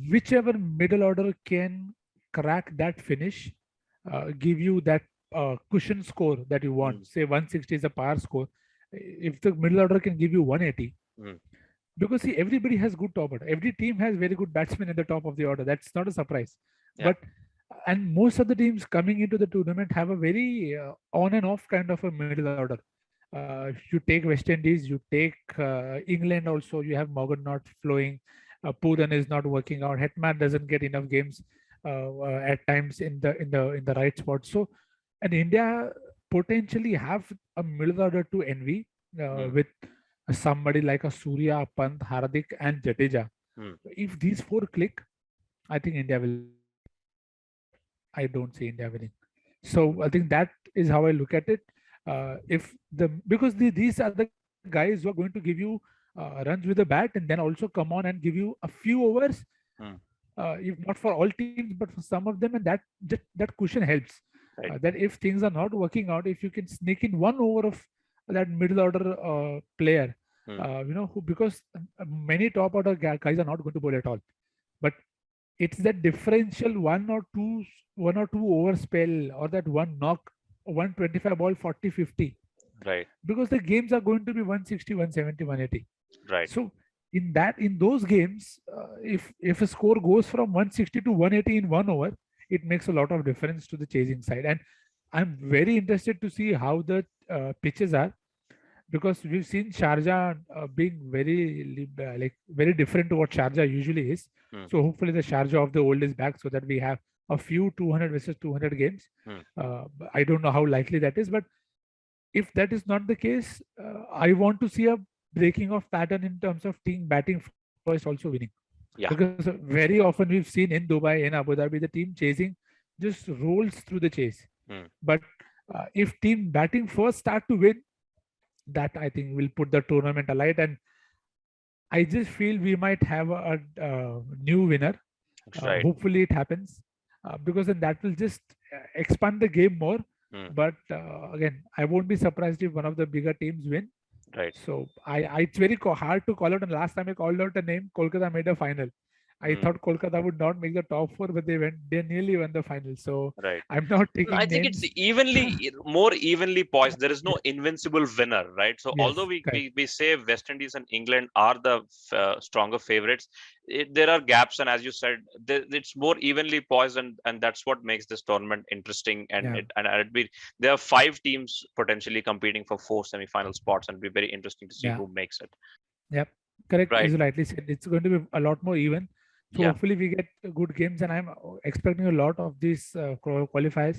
Whichever middle order can crack that finish, give you that cushion score that you want. Mm. Say 160 is a par score. If the middle order can give you 180, Mm. because see, everybody has good top order. Every team has very good batsmen at the top of the order. That's not a surprise. Yeah. But and most of the teams coming into the tournament have a very on and off kind of a middle order. You take West Indies, you take England also. You have Morgan not flowing. Pooran is not working out. Hetman doesn't get enough games at times in the right spot. So, and India potentially have a middle order to envy with somebody like a Surya, Pant, Hardik, and Jadeja. If these four click, I think India will. I don't see India winning. So I think that is how I look at it. If because these are the guys who are going to give you runs with the bat and then also come on and give you a few overs, if not for all teams, but for some of them, and that cushion helps. Right. That if things are not working out, if you can sneak in one over of that middle order player, because many top order guys are not going to bowl at all, but it's that differential one or two over spell or that one knock, 125 ball 40-50, Right. because the games are going to be 160, 170, 180. Right. So in those games, if a score goes from 160 to 180 in 1 over, it makes a lot of difference to the chasing side. And I'm very interested to see how the pitches are, because we've seen Sharjah being very different to what Sharjah usually is. So hopefully the Sharjah of the old is back, so that we have a few 200 versus 200 games. I don't know how likely that is, but if that is not the case, I want to see a breaking of pattern in terms of team batting first also winning. Yeah. Because very often we've seen in Dubai, in Abu Dhabi, the team chasing just rolls through the chase. But if team batting first start to win, that I think will put the tournament alight. And I just feel we might have a new winner. Right. Hopefully it happens, because then that will just expand the game more. But again, I won't be surprised if one of the bigger teams win. Right. So it's very hard to call out. And last time I called out a name, Kolkata made a final. I thought Kolkata would not make the top four, but they nearly won the final. So Right. I'm not I taking think it's names. more evenly poised. There is no Yeah. invincible winner, right? So although Yes, correct. we say West Indies and England are the stronger favorites, there are gaps, and as you said, it's more evenly poised, and that's what makes this tournament interesting. And Yeah. there are five teams potentially competing for four semi-final spots, and it'll be very interesting to see Yeah. who makes it. Yep. Correct. Right? As you rightly said, it's going to be a lot more even. So Yeah. hopefully we get good games, and I'm expecting a lot of these qualifiers.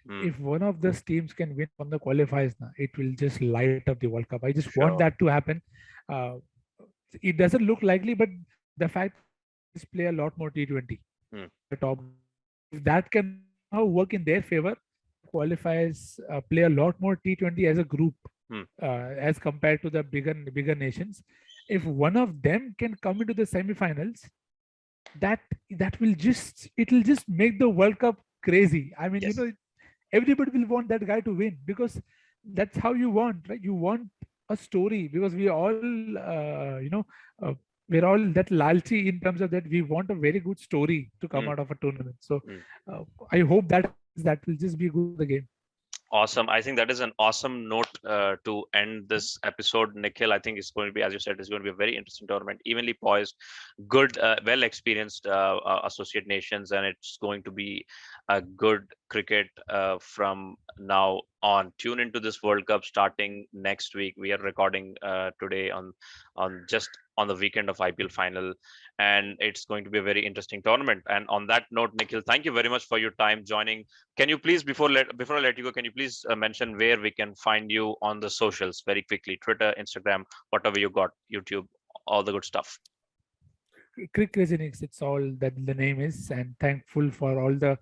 Mm, If one of those teams can win from the qualifiers now, it will just light up the World Cup. I just want sure. that to happen. Uh, it doesn't look likely, but the fact is play a lot more T20 Mm, the top. If that can somehow work in their favor, qualifiers play a lot more T20 as a group mm, as compared to the bigger nations. If one of them can come into the semifinals, that that will just it will just make the World Cup crazy. I mean, yes. everybody will want that guy to win because that's how you want, right? You want a story because we all, uh, we're all that lalchi in terms of that we want a very good story to come Mm, out of a tournament. So mm. I hope that will just be good for the game. Awesome. I think that is an awesome note to end this episode, Nikhil. I think it's going to be, as you said, it's going to be a very interesting tournament, evenly poised, good, well experienced associate nations, and it's going to be a good cricket from now on. Tune into this World Cup starting next week. We are recording today on just on the weekend of IPL final, and it's going to be a very interesting tournament. And on that note, Nikhil, thank you very much for your time joining. Can you please, before I let you go, can you please mention where we can find you on the socials very quickly? Twitter, Instagram, whatever you got, YouTube, all the good stuff. Crick Resonix, it's all that the name is, and thankful for all the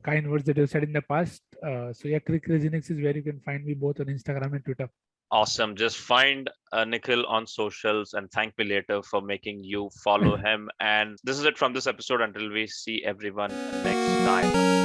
kind words that you've said in the past. So yeah, Crick Resonix is where you can find me both on Instagram and Twitter. Awesome. Just find Nikhil on socials and thank me later for making you follow him. And this is it from this episode. Until we see everyone next time.